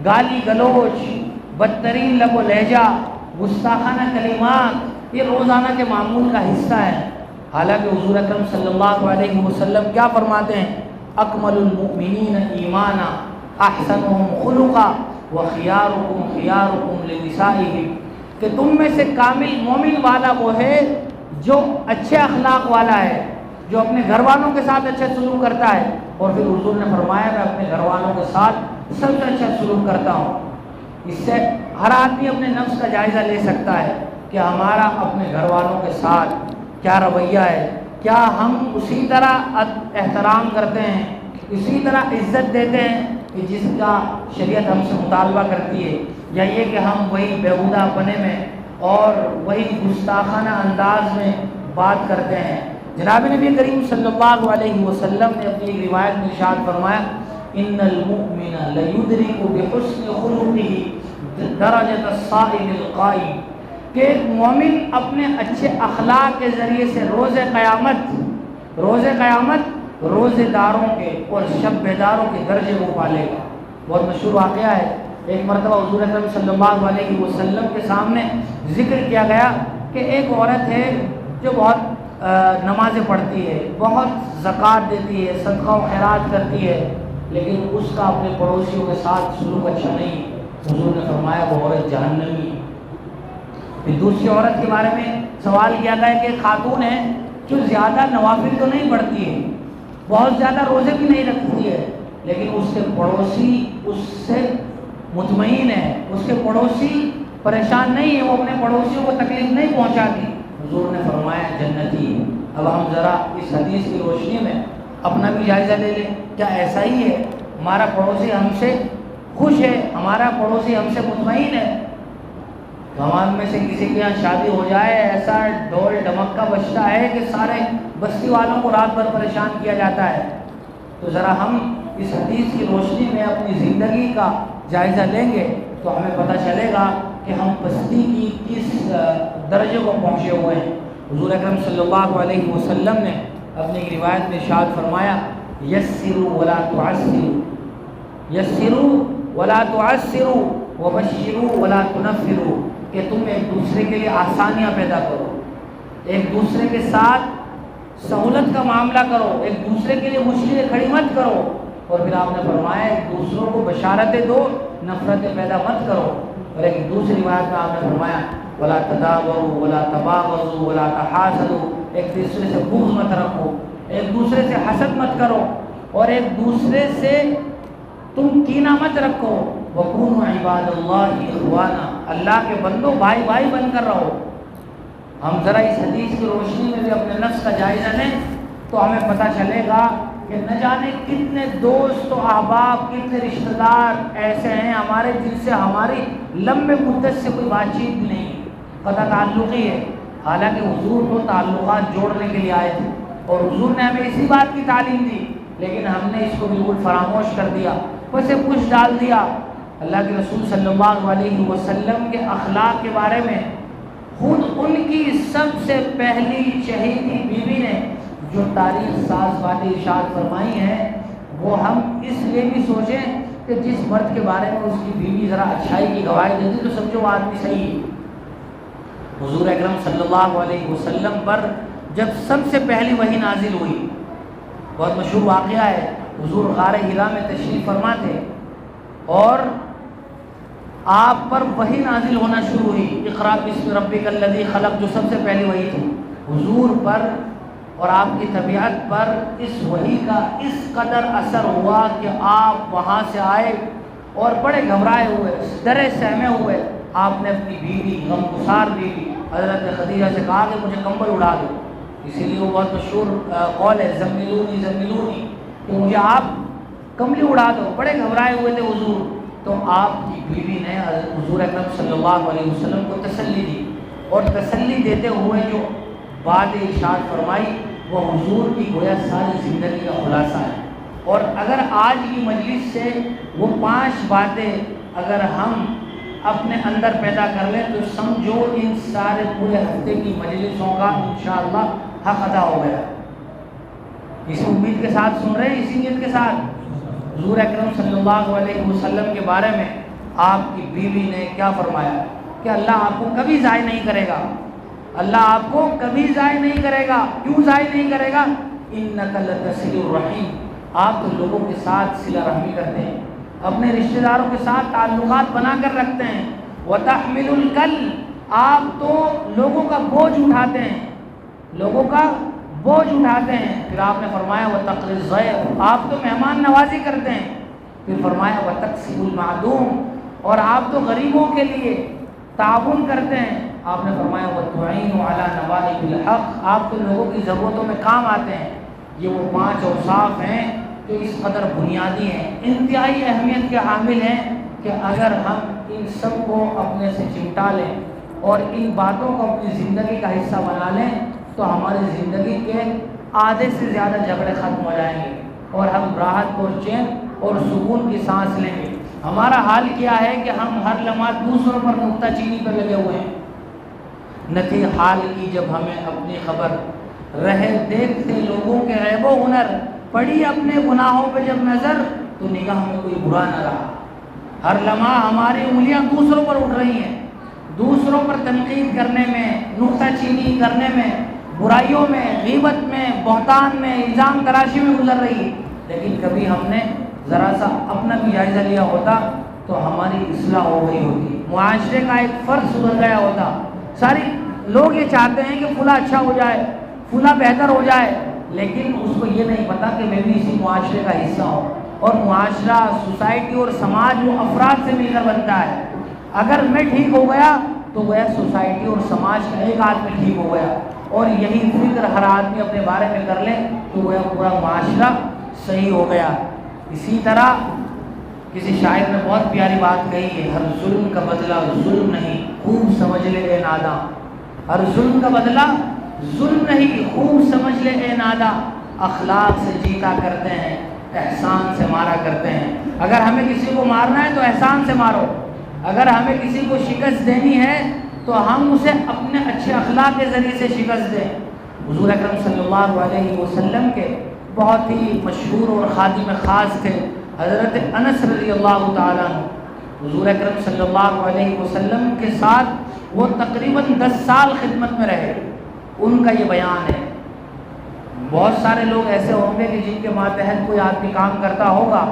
گالی گلوچ، بدترین لب و لہجہ، گستاخانہ کلمات یہ روزانہ کے معمول کا حصہ ہے۔ حالانکہ حضور اکرم صلی اللہ علیہ وسلم کیا فرماتے ہیں، اکمل المؤمنین ایمانا احسنهم خلقا وخیارکم خیارکم لنسائہم، کہ تم میں سے کامل مومن والا وہ ہے جو اچھے اخلاق والا ہے، جو اپنے گھر والوں کے ساتھ اچھا سلوک کرتا ہے۔ اور پھر حضور نے فرمایا میں اپنے گھر والوں کے ساتھ سب سے اچھا سلوک کرتا ہوں۔ اس سے ہر آدمی اپنے نفس کا جائزہ لے سکتا ہے کہ ہمارا اپنے گھر والوں کے ساتھ کیا رویہ ہے، کیا ہم اسی طرح احترام کرتے ہیں، اسی طرح عزت دیتے ہیں کہ جس کا شریعت ہم سے مطالبہ کرتی ہے، یا یہ کہ ہم وہی بیہودہ پنے میں اور وہی گستاخانہ انداز میں بات کرتے ہیں۔ جناب نبی کریم صلی اللہ علیہ وسلم نے اپنی روایت میں ارشاد فرمایا، ان المؤمن لیدرک بحسن خلقہ درجۃ الصائم القائم، کہ ایک مومن اپنے اچھے اخلاق کے ذریعے سے روز قیامت روز قیامت روزے داروں کے اور شب بیداروں کے درجے کو پالے گا۔ بہت مشہور واقعہ ہے، ایک مرتبہ حضور اکرم صلی اللہ علیہ وسلم کے سامنے ذکر کیا گیا کہ ایک عورت ہے جو بہت نمازیں پڑھتی ہے، بہت زکوٰۃ دیتی ہے، صدقہ و خیرات کرتی ہے، لیکن اس کا اپنے پڑوسیوں کے ساتھ سلوک اچھا نہیں۔ حضور نے فرمایا وہ عورت جہنمی ہے۔ پھر دوسری عورت کے بارے میں سوال کیا گیا کہ ایک خاتون ہے جو زیادہ نوافل تو نہیں پڑھتی ہے، بہت زیادہ روزے بھی نہیں رکھتی ہے، لیکن اس کے پڑوسی اس سے مطمئن ہے، اس کے پڑوسی پریشان نہیں ہے، وہ اپنے پڑوسیوں کو تکلیف نہیں پہنچاتی۔ حضور نے فرمایا جنتی ہے۔ اب ہم ذرا اس حدیث کی روشنی میں اپنا بھی جائزہ لے لیں، کیا ایسا ہی ہے؟ ہمارا پڑوسی ہم سے خوش ہے، ہمارا پڑوسی ہم سے مطمئن ہے؟ ہمارے میں سے کسی کے یہاں شادی ہو جائے، ایسا ڈھول ڈمکا بجتا ہے کہ سارے بستی والوں کو رات بھر پریشان کیا جاتا ہے۔ تو ذرا ہم اس حدیث کی روشنی میں اپنی زندگی کا جائزہ لیں گے تو ہمیں پتہ چلے گا کہ ہم پستی کی کس درجے کو پہنچے ہوئے ہیں۔ حضور اکرم صلی اللہ علیہ وسلم نے اپنی ایک روایت میں ارشاد فرمایا یسروا ولا تعسروا، یسروا ولا تعسروا وبشروا ولا تنفروا، کہ تم ایک دوسرے کے لیے آسانیاں پیدا کرو، ایک دوسرے کے ساتھ سہولت کا معاملہ کرو، ایک دوسرے کے لیے مشکلیں کھڑی مت کرو، اور پھر آپ نے فرمایا ایک دوسروں کو بشارتیں دو، نفرتیں پیدا مت کرو۔ اور ایک دوسری روایت میں آپ نے فرمایا ولا تدابروا ولا تباغضوا ولا تحاسدوا، ایک دوسرے سے بغض مت رکھو، ایک دوسرے سے حسد مت کرو، اور ایک دوسرے سے تم کینہ مت رکھو۔ وَكُونُوا عِبَادَ اللَّهِ إِخْوَانًا، اللہ کے بندوں بھائی بھائی بن کر رہو۔ ہم ذرا اس حدیث کی روشنی میں بھی اپنے نفس کا جائزہ لیں تو ہمیں پتہ چلے گا کہ نہ جانے کتنے دوست و احباب، کتنے رشتہ دار ایسے ہیں ہمارے جن سے ہماری لمبے مدت سے کوئی بات چیت بھی نہیں، قطع تعلقی ہے، حالانکہ حضور کو تعلقات جوڑنے کے لیے آئے تھے اور حضور نے ہمیں اسی بات کی تعلیم دی، لیکن ہم نے اس کو بالکل فراموش کر دیا، اسے کچھ ڈال دیا۔ اللہ کے رسول صلی اللہ علیہ وسلم کے اخلاق کے بارے میں خود ان کی سب سے پہلی شہیدی بیوی نے جو تاریخ ساز باتیں ارشاد فرمائی ہیں، وہ ہم اس لیے بھی سوچیں کہ جس مرد کے بارے میں اس کی بیوی ذرا اچھائی کی گواہی دیتی تو سمجھو وہ آدمی صحیح ہے۔ حضور اکرم صلی اللہ علیہ وسلم پر جب سب سے پہلی وحی نازل ہوئی، بہت مشہور واقعہ ہے، حضور غار حرا میں تشریف فرما تھے اور آپ پر وحی نازل ہونا شروع ہوئی، اقرأ باسم ربک الذی خلق، جو سب سے پہلی وحی تھی حضور پر اور آپ کی طبیعت پر اس وحی کا اس قدر اثر ہوا کہ آپ وہاں سے آئے اور بڑے گھبرائے ہوئے، ڈرے سہمے ہوئے۔ آپ نے اپنی بیوی، غمگسار بیوی حضرت خدیجہ سے کہا کہ مجھے کمبل اڑا دو، اسی لیے وہ بہت مشہور قول ہے زملونی زملونی، کہ مجھے آپ کمبلی اڑا دو۔ بڑے گھبرائے ہوئے تھے حضور، تو آپ کی بیوی نے حضور اکرم صلی اللہ علیہ وسلم کو تسلی دی، اور تسلی دیتے ہوئے جو بات ارشاد فرمائی وہ حضور کی گویا ساری زندگی کا خلاصہ ہے۔ اور اگر آج کی مجلس سے وہ 5 باتیں اگر ہم اپنے اندر پیدا کر لیں تو سمجھو ان سارے پورے ہفتے کی مجلسوں کا انشاءاللہ حق ادا ہو گیا۔ اسی امید کے ساتھ سن رہے ہیں، اسی نیت کے ساتھ حضور اکرم صلی اللہ علیہ وسلم کے بارے میں آپ کی بیوی نے کیا فرمایا کہ اللہ آپ کو کبھی ضائع نہیں کرے گا، اللہ آپ کو کبھی ضائع نہیں کرے گا۔ کیوں ضائع نہیں کرے گا؟ انک لتصل الرحیم، آپ تو لوگوں کے ساتھ صلہ رحمی کرتے ہیں، اپنے رشتہ داروں کے ساتھ تعلقات بنا کر رکھتے ہیں۔ وتحمل الکل، آپ تو لوگوں کا بوجھ اٹھاتے ہیں، لوگوں کا بوجھ اٹھاتے ہیں۔ پھر آپ نے فرمایا وتقری الضیف، آپ تو مہمان نوازی کرتے ہیں۔ پھر فرمایا وتکسب المعدوم، اور آپ تو غریبوں کے لیے تعاون کرتے ہیں۔ آپ نے فرمایا وتعین علی نوائب الحق، آپ تو لوگوں کی ضرورتوں میں کام آتے ہیں۔ یہ وہ 5 اوصاف ہیں جو اس قدر بنیادی ہیں، انتہائی اہمیت کے حامل ہیں کہ اگر ہم ان سب کو اپنے سے چمٹا لیں اور ان باتوں کو اپنی زندگی کا حصہ بنا لیں تو ہماری زندگی کے آدھے سے زیادہ جھگڑے ختم ہو جائیں گے اور ہم راحت اور چین اور سکون کی سانس لیں گے۔ ہمارا حال کیا ہے کہ ہم ہر لمحہ دوسروں پر نکتہ چینی پر لگے ہوئے ہیں۔ نہ تھی حال کی جب ہمیں اپنی خبر، رہے دیکھتے لوگوں کے عیب و ہنر، پڑی اپنے گناہوں پہ جب نظر تو نگاہ میں کوئی برا نہ رہا۔ ہر لمحہ ہماری انگلیاں دوسروں پر اٹھ رہی ہیں، دوسروں پر تنقید کرنے میں، نکتہ چینی کرنے میں، برائیوں میں، غیبت میں، بہتان میں، الزام تراشی میں گزر رہی ہے، لیکن کبھی ہم نے ذرا سا اپنا بھی جائزہ لیا ہوتا تو ہماری اصلاح ہو گئی ہوتی، معاشرے کا ایک فرد سدھر گیا ہوتا۔ ساری لوگ یہ چاہتے ہیں کہ فلاں اچھا ہو جائے، فلاں بہتر ہو جائے، لیکن اس کو یہ نہیں پتا کہ میں بھی اسی معاشرے کا حصہ ہوں، اور معاشرہ، سوسائٹی اور سماج وہ افراد سے مل کر بنتا ہے۔ اگر میں ٹھیک ہو گیا تو گویا سوسائٹی اور سماج کا ایک آدمی ٹھیک ہو گیا، اور یہی فکر ہر آدمی اپنے بارے میں کر لے تو گویا پورا معاشرہ صحیح ہو گیا۔ اسی طرح کسی شاعر نے بہت پیاری بات کہی ہے، ہر ظلم کا بدلہ ظلم نہیں، خوب سمجھ لے اے ناداں۔ ہر ظلم کا بدلہ ظلم نہیں، خوب سمجھ لے اے ناداں۔ اخلاق سے جیتا کرتے ہیں، احسان سے مارا کرتے ہیں۔ اگر ہمیں کسی کو مارنا ہے تو احسان سے مارو، اگر ہمیں کسی کو شکست دینی ہے تو ہم اسے اپنے اچھے اخلاق کے ذریعے سے شکست دیں۔ حضور اکرم صلی اللہ علیہ وسلم کے بہت ہی مشہور اور خادم خاص تھے حضرت انس رضی اللہ تعالیٰ عنہ۔ حضور اکرم صلی اللہ علیہ وسلم کے ساتھ وہ تقریباً 10 سال خدمت میں رہے۔ ان کا یہ بیان ہے، بہت سارے لوگ ایسے ہوں گے کہ جن کے ماتحت کوئی آدمی کام کرتا ہوگا،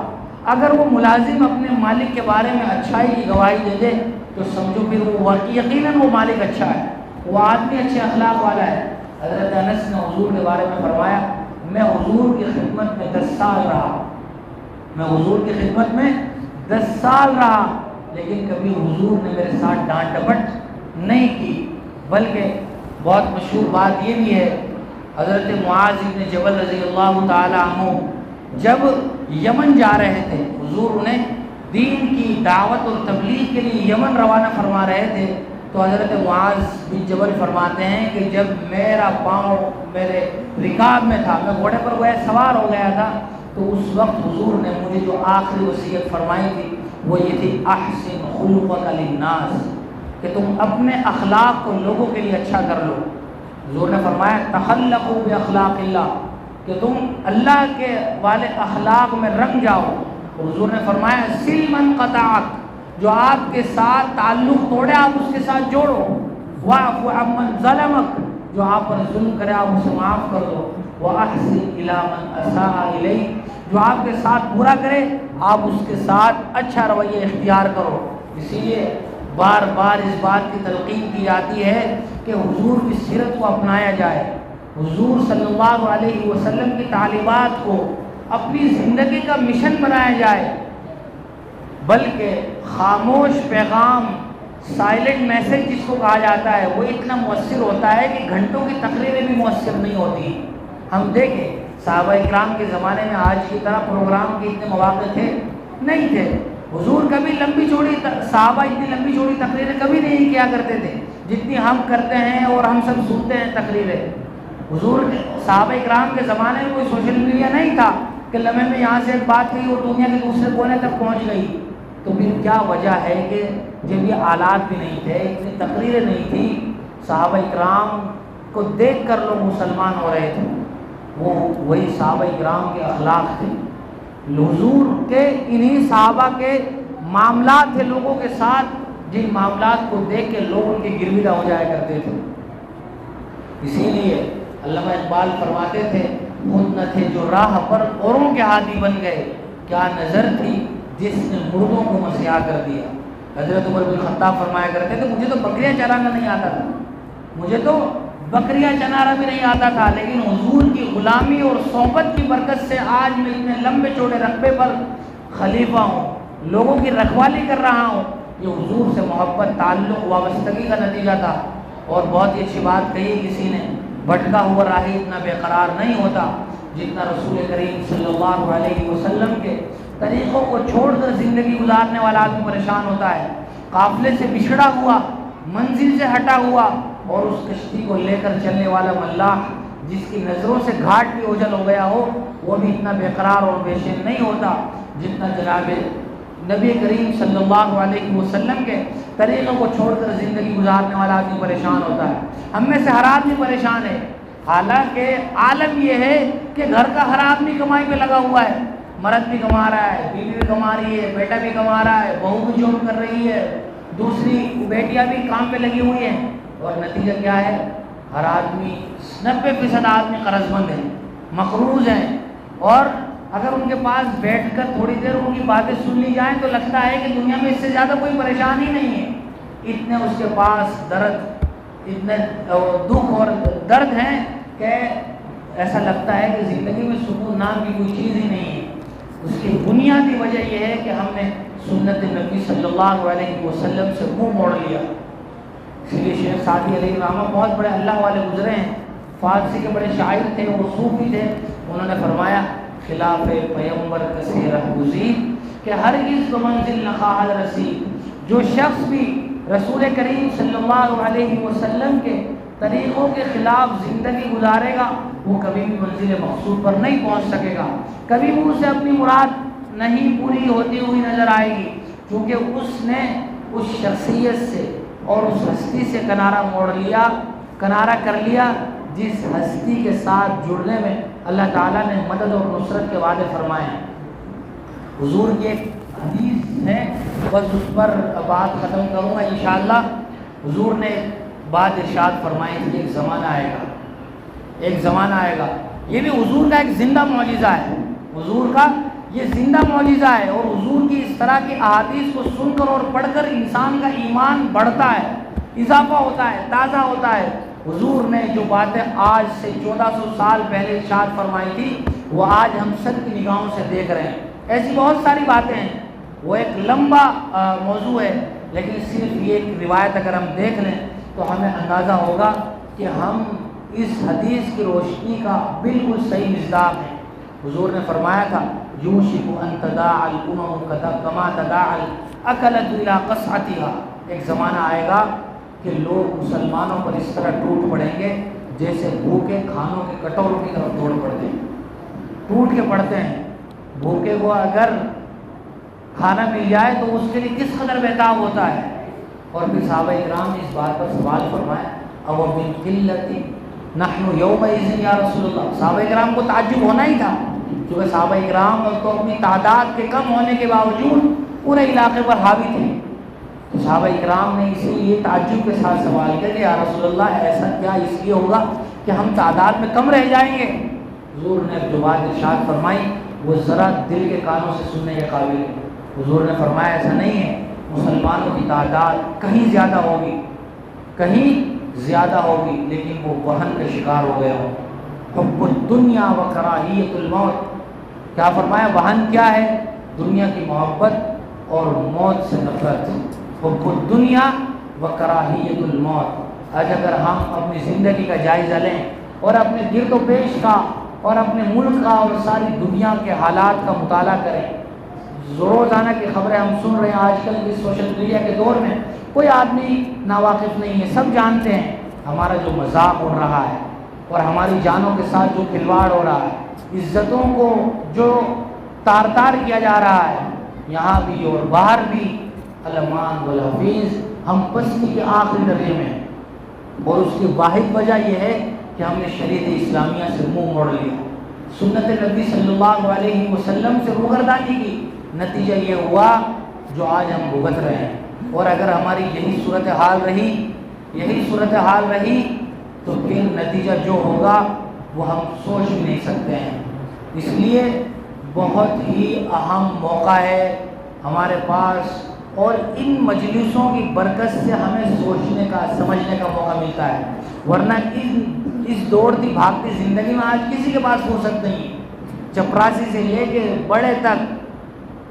اگر وہ ملازم اپنے مالک کے بارے میں اچھائی کی گواہی دے دے تو سمجھو پھر وہ یقیناً وہ مالک اچھا ہے، وہ آدمی اچھے اخلاق والا ہے۔ حضرت انس نے حضور کے بارے میں فرمایا، میں حضور کی خدمت میں 10 سال رہا، میں حضور کی خدمت میں 10 سال رہا، لیکن کبھی حضور نے میرے ساتھ ڈانٹ ڈپٹ نہیں کی۔ بلکہ بہت مشہور بات یہ بھی ہے، حضرت معاذ بن جبل رضی اللہ تعالیٰ عنہ جب یمن جا رہے تھے، حضور انہیں دین کی دعوت اور تبلیغ کے لیے یمن روانہ فرما رہے تھے، تو حضرت معاذ بن جبل فرماتے ہیں کہ جب میرا پاؤں میرے رکاب میں تھا، میں گھوڑے پر گویا سوار ہو گیا تھا، تو اس وقت حضور نے مجھے جو آخری وصیت فرمائی تھی وہ یہ تھی، احسن خلقک للناس، کہ تم اپنے اخلاق کو لوگوں کے لیے اچھا کر لو۔ حضور نے فرمایا تخلقوا باخلاق اللہ، کہ تم اللہ کے والے اخلاق میں رنگ جاؤ۔ حضور نے فرمایا سل من قطعک، جو آپ کے ساتھ تعلق توڑے آپ اس کے ساتھ جوڑو، واعف عمن ظلمک، جو آپ پر ظلم کرے آپ اسے معاف کر دو، واحسن الی من اساء الیک، جو آپ کے ساتھ برا کرے آپ اس کے ساتھ اچھا رویہ اختیار کرو۔ اسی لیے بار بار اس بات کی تلقین کی جاتی ہے کہ حضور کی سیرت کو اپنایا جائے، حضور صلی اللہ علیہ وسلم کی تعلیمات کو اپنی زندگی کا مشن بنایا جائے، بلکہ خاموش پیغام، سائلنٹ میسج جس کو کہا جاتا ہے، وہ اتنا مؤثر ہوتا ہے کہ گھنٹوں کی تقریریں بھی مؤثر نہیں ہوتی۔ ہم دیکھیں صحابہ اکرام کے زمانے میں آج کی طرح پروگرام کے اتنے مواقع تھے نہیں تھے، حضور کبھی لمبی چوڑی، صحابہ اتنی لمبی چوڑی تقریریں کبھی نہیں کیا کرتے تھے جتنی ہم کرتے ہیں اور ہم سب سنتے ہیں تقریریں۔ حضور صحابہ اکرام کے زمانے میں کوئی سوشل میڈیا نہیں تھا کہ لمحے میں یہاں سے ایک بات کہی اور دنیا کے دوسرے کونے تک پہنچ گئی، تو پھر کیا وجہ ہے کہ جب یہ آلات بھی نہیں تھے، اتنی تقریریں نہیں تھی، صحابہ اکرام کو دیکھ کر لوگ مسلمان ہو رہے تھے، وہ وہی صحابہ اکرام کے اخلاق تھے۔ حضور کے انہی صحابہ کے معاملات تھے لوگوں کے ساتھ، جن معاملات کو دیکھ کے لوگ ان کے گرویدہ ہو جایا کرتے تھے۔ اسی لیے علامہ اقبال فرماتے تھے، خود نہ تھے جو راہ پر اوروں کے ہادی بن گئے، کیا نظر تھی جس نے مردوں کو مسیحا کر دیا۔ حضرت عمر بن خطاب فرمایا کرتے تھے، مجھے تو بکریاں چرانا نہیں آتا تھا، مجھے تو بکریاں چنارا بھی نہیں آتا تھا، لیکن حضور کی غلامی اور صحبت کی برکت سے آج میں اتنے لمبے چوڑے رقبے پر خلیفہ ہوں، لوگوں کی رکھوالی کر رہا ہوں۔ یہ حضور سے محبت، تعلق، وابستگی کا نتیجہ تھا۔ اور بہت ہی اچھی بات کہی کسی نے، بھٹکا ہوا راہی اتنا بے قرار نہیں ہوتا جتنا رسول کریم صلی اللہ علیہ وسلم کے طریقوں کو چھوڑ کر زندگی گزارنے والا آدمی پریشان ہوتا ہے۔ قافلے سے بچھڑا ہوا، منزل سے ہٹا ہوا، اور اس کشتی کو لے کر چلنے والا ملاح جس کی نظروں سے گھاٹ بھی اوجھل ہو گیا ہو، وہ بھی اتنا بے قرار اور بے چین نہیں ہوتا جتنا جناب نبی کریم صلی اللہ علیہ وسلم کے طریقوں کو چھوڑ کر زندگی گزارنے والا آدمی پریشان ہوتا ہے۔ ہم میں سے ہر آدمی پریشان ہے، حالانکہ عالم یہ ہے کہ گھر کا ہر آدمی کمائی پہ لگا ہوا ہے، مرد بھی کما رہا ہے، بیوی بھی کما رہی ہے، بیٹا بھی کما رہا ہے، بہو بھی جاب کر رہی ہے، دوسری بیٹیاں بھی کام پہ لگی ہوئی ہیں، اور نتیجہ کیا ہے؟ ہر آدمی 90% آدمی قرض مند ہیں، مقروض ہیں، اور اگر ان کے پاس بیٹھ کر تھوڑی دیر ان کی باتیں سن لی جائیں تو لگتا ہے کہ دنیا میں اس سے زیادہ کوئی پریشانی نہیں ہے، اتنے اس کے پاس درد، اتنے دکھ اور درد ہیں کہ ایسا لگتا ہے کہ زندگی میں سکون نام کی کوئی چیز ہی نہیں ہے۔ اس کی بنیادی وجہ یہ ہے کہ ہم نے سنت نبی صلی اللہ علیہ وسلم سے منہ موڑ لیا۔ اس لیے شیخ سعدی علیہ الرحمہ بہت بڑے اللہ والے گزرے ہیں، فارسی کے بڑے شاعر تھے، وہ صوفی تھے، انہوں نے فرمایا خلاف پیغمبر کثیر گزید کہ ہرگز تو منزل نہ خواہد رسید۔ جو شخص بھی رسول کریم صلی اللہ علیہ وسلم کے طریقوں کے خلاف زندگی گزارے گا وہ کبھی بھی منزل مقصود پر نہیں پہنچ سکے گا، کبھی بھی اسے اپنی مراد نہیں پوری ہوتی ہوئی نظر آئے گی، کیونکہ اس نے اس شخصیت سے اور اس ہستی سے کنارہ کر لیا جس ہستی کے ساتھ جڑنے میں اللہ تعالیٰ نے مدد اور نصرت کے وعدے فرمائے ہیں۔ حضور کی ایک حدیث ہے، بس اس پر بات ختم کروں گا انشاءاللہ۔ حضور نے بات ارشاد فرمائی کہ ایک زمانہ آئے گا، یہ بھی حضور کا ایک زندہ معجزہ ہے، حضور کا یہ زندہ معجزہ ہے، اور حضور کی اس طرح کی احادیث کو سن کر اور پڑھ کر انسان کا ایمان بڑھتا ہے، اضافہ ہوتا ہے، تازہ ہوتا ہے۔ حضور نے جو باتیں آج سے 1400 سال پہلے ارشاد فرمائی تھی وہ آج ہم سب کی نگاہوں سے دیکھ رہے ہیں۔ ایسی بہت ساری باتیں ہیں، وہ ایک لمبا موضوع ہے، لیکن صرف یہ ایک روایت اگر ہم دیکھ لیں تو ہمیں اندازہ ہوگا کہ ہم اس حدیث کی روشنی کا بالکل صحیح مصداق ہیں۔ حضور نے فرمایا تھا یوشک ان تداعی الامم کما تداعی الاکلۃ الی قصعتها، ایک زمانہ آئے گا کہ لوگ مسلمانوں پر اس طرح ٹوٹ پڑیں گے جیسے بھوکے کھانوں کے کٹوروں کی طرف دوڑ پڑتے ہیں، ٹوٹ کے پڑتے ہیں۔ بھوکے کو اگر کھانا مل جائے تو اس کے لیے کس قدر بہتاب ہوتا ہے۔ اور پھر صحابہ اکرام نے اس بات پر سوال فرمایا او من قلت نحن یومئذ یا رسول اللہ، صحابہ اکرام کو تعجب ہونا ہی تھا، کیونکہ صحابہ اکرام تو اپنی تعداد کے کم ہونے کے باوجود پورے علاقے پر حاوی تھے۔ تو صحابہ اکرام نے اسی لیے تعجب کے ساتھ سوال کیا کہ یا رسول اللہ ایسا کیا اس لیے ہوگا کہ ہم تعداد میں کم رہ جائیں گے؟ حضور نے جو بات ارشاد فرمائی وہ ذرا دل کے کانوں سے سننے کے قابل ہے۔ حضور نے فرمایا ایسا نہیں ہے، مسلمانوں کی تعداد کہیں زیادہ ہوگی لیکن وہ وہن کا شکار ہو گیا ہو۔ حب الدنیا و کراہیت الموت، کیا فرمایا؟ وہن کیا ہے؟ دنیا کی محبت اور موت سے نفرت۔ حب الدنیا و کراہیت الموت۔ آج اگر ہم اپنی زندگی کا جائزہ لیں اور اپنے گرد و پیش کا اور اپنے ملک کا اور ساری دنیا کے حالات کا مطالعہ کریں، روزانہ کی خبریں ہم سن رہے ہیں، آج کل اس سوشل میڈیا کے دور میں کوئی آدمی ناواقف نہیں ہے، سب جانتے ہیں ہمارا جو مذاق اڑ رہا ہے اور ہماری جانوں کے ساتھ جو کھلواڑ ہو رہا ہے، عزتوں کو جو تار تار کیا جا رہا ہے یہاں بھی اور باہر بھی، الامان والحفیظ، ہم پستی کے آخری درجے میں ہیں، اور اس کی واحد وجہ یہ ہے کہ ہم نے شریعت اسلامیہ سے منہ موڑ لیا، سنت نبی صلی اللہ علیہ وسلم سے روگردانی کی، نتیجہ یہ ہوا جو آج ہم بھگت رہے ہیں۔ اور اگر ہماری یہی صورتحال رہی تو پھر نتیجہ جو ہوگا وہ ہم سوچ بھی نہیں سکتے ہیں۔ اس لیے بہت ہی اہم موقع ہے ہمارے پاس، اور ان مجلسوں کی برکت سے ہمیں سوچنے کا، سمجھنے کا موقع ملتا ہے، ورنہ اس دوڑتی بھاگتی زندگی میں آج کسی کے پاس فرصت نہیں ہے، چپراسی سے لے کے بڑے تک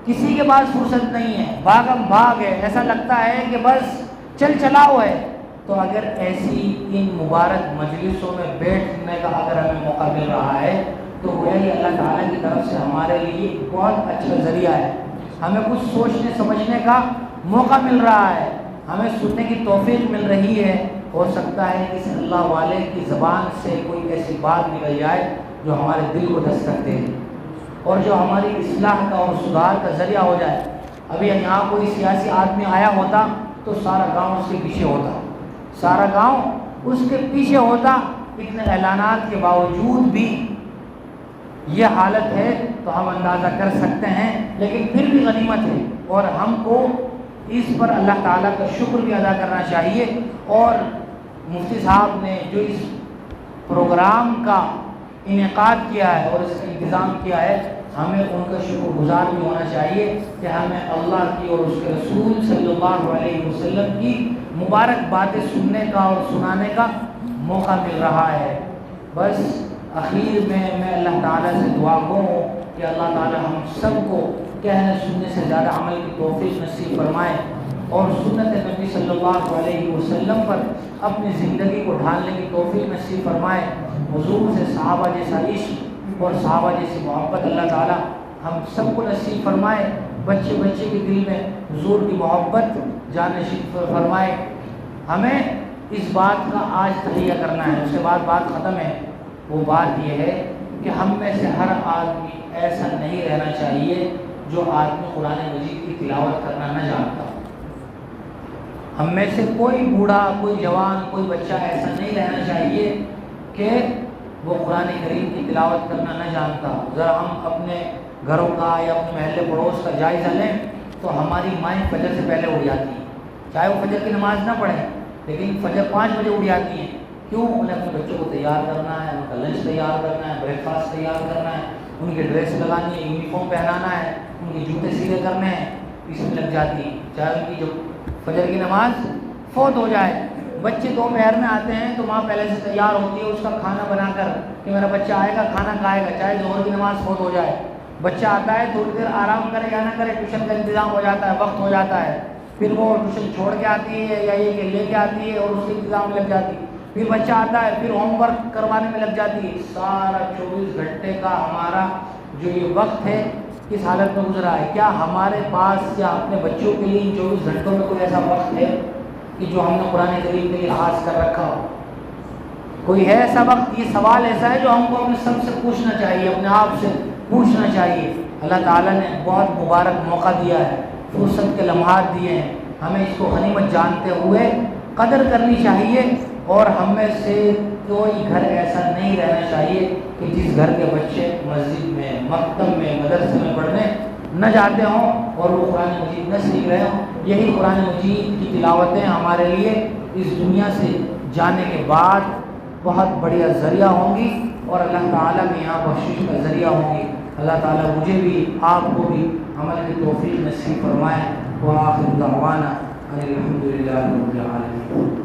کسی کے پاس فرصت نہیں ہے، بھاگم بھاگ ہے، ایسا لگتا ہے کہ بس چلاؤ ہے۔ تو اگر ایسی ان مبارک مجلسوں میں بیٹھنے کا اگر ہمیں موقع مل رہا ہے تو وہی اللہ تعالیٰ کی طرف سے ہمارے لیے بہت اچھا ذریعہ ہے، ہمیں کچھ سوچنے سمجھنے کا موقع مل رہا ہے، ہمیں سننے کی توفیق مل رہی ہے۔ ہو سکتا ہے کہ اس اللہ والے کی زبان سے کوئی ایسی بات نکل جائے جو ہمارے دل کو دستک دے اور جو ہماری اصلاح کا اور سدھار کا ذریعہ ہو جائے۔ ابھی یہاں کوئی سیاسی آدمی آیا ہوتا تو سارا گاؤں اس کے پیچھے ہوتا، اتنے اعلانات کے باوجود بھی یہ حالت ہے تو ہم اندازہ کر سکتے ہیں، لیکن پھر بھی غنیمت ہے اور ہم کو اس پر اللہ تعالیٰ کا شکر بھی ادا کرنا چاہیے۔ اور مفتی صاحب نے جو اس پروگرام کا انعقاد کیا ہے اور اس کا انتظام کیا ہے، ہمیں ان کا شکر گزار بھی ہونا چاہیے کہ ہمیں اللہ کی اور اس کے رسول صلی اللہ علیہ وسلم کی مبارک باتیں سننے کا اور سنانے کا موقع مل رہا ہے۔ بس اخیر میں اللہ تعالیٰ سے دعا گو ہوں کہ اللہ تعالیٰ ہم سب کو کہنے سننے سے زیادہ عمل کی توفیق نصیب فرمائے اور سنت نبی صلی اللہ علیہ وسلم پر اپنی زندگی کو ڈھالنے کی توفیق نصیب فرمائے۔ حضور سے صحابہ جیسا عشق اور صحابہ جیسی محبت اللہ تعالیٰ ہم سب کو نصیب فرمائے۔ بچے بچے کے دل میں حضور کی محبت جانشین فرمائے۔ ہمیں اس بات کا آج تہیہ کرنا ہے، اس کے بعد بات ختم ہے۔ وہ بات یہ ہے کہ ہم میں سے ہر آدمی ایسا نہیں رہنا چاہیے جو آدمی قرآن مجید کی تلاوت کرنا نہ جانتا۔ ہم میں سے کوئی بوڑھا، کوئی جوان، کوئی بچہ ایسا نہیں رہنا چاہیے کہ وہ قرآن کریم کی تلاوت کرنا نہ جانتا۔ ذرا ہم اپنے گھروں کا یا اپنے محلے پڑوس کا جائزہ لیں تو ہماری مائیں فجر سے پہلے اٹھ جاتی ہیں، چاہے وہ فجر کی نماز نہ پڑھیں، لیکن فجر 5 بجے اٹھ جاتی ہیں۔ کیوں؟ انہیں اپنے بچوں کو تیار کرنا ہے، ان کا لنچ تیار کرنا ہے، بریک فاسٹ تیار کرنا ہے، ان کی ڈریس لگانی ہے، یونیفارم پہنانا ہے، ان کے جوتے سیدھے کرنے ہیں، اس میں لگ جاتی ہیں، چاہے ان کی جو فجر کی نماز فوت ہو جائے۔ بچے دوپہر میں آتے ہیں تو ماں پہلے سے تیار ہوتی ہے اس کا کھانا بنا کر کہ میرا بچہ آئے گا کھانا کھائے گا، چاہے ظہر کی نماز فوت ہو جائے۔ بچہ آتا ہے تھوڑی دیر آرام کرے یا نہ کرے، ٹیوشن کا انتظام ہو جاتا ہے، وقت ہو جاتا ہے، پھر وہ ٹیوشن چھوڑ کے آتی ہے یا یہ کہ لے کے آتی ہے اور اس کے انتظام میں لگ جاتی ہے، پھر بچہ آتا ہے پھر ہوم ورک کروانے میں لگ جاتی ہے۔ سارا 24 گھنٹے کا ہمارا جو یہ وقت ہے کس حالت میں گزرا ہے؟ کیا ہمارے پاس یا اپنے بچوں کے لیے 24 گھنٹوں میں کوئی ایسا وقت ہے کہ جو ہم نے قرآن کریم کے لیے خاص کر رکھا ہو؟ کوئی ہے ایسا وقت؟ یہ سوال ایسا ہے جو ہم کو اپنے سب سے پوچھنا چاہیے، اپنے آپ سے پوچھنا چاہیے۔ اللہ تعالیٰ نے بہت مبارک موقع دیا ہے، فرصت کے لمحات دیے ہیں، ہمیں اس کو غنیمت جانتے ہوئے قدر کرنی چاہیے۔ اور ہم میں سے کوئی گھر ایسا نہیں رہنا چاہیے کہ جس گھر کے بچے مسجد میں، مکتب میں، مدرسے میں پڑھنے نہ جاتے ہوں اور وہ قرآن مجید نہ سیکھ رہے ہوں۔ یہی قرآن مجید کی تلاوتیں ہمارے لیے اس دنیا سے جانے کے بعد بہت بڑھیا ذریعہ ہوں گی اور اللہ تعالیٰ کے یہاں بخشش کا ذریعہ ہوں گی۔ اللہ تعالیٰ مجھے بھی آپ کو بھی عمل کی توفیق نصیب فرمائے۔ وآخر دعوانا ان الحمد للہ رب العالمین۔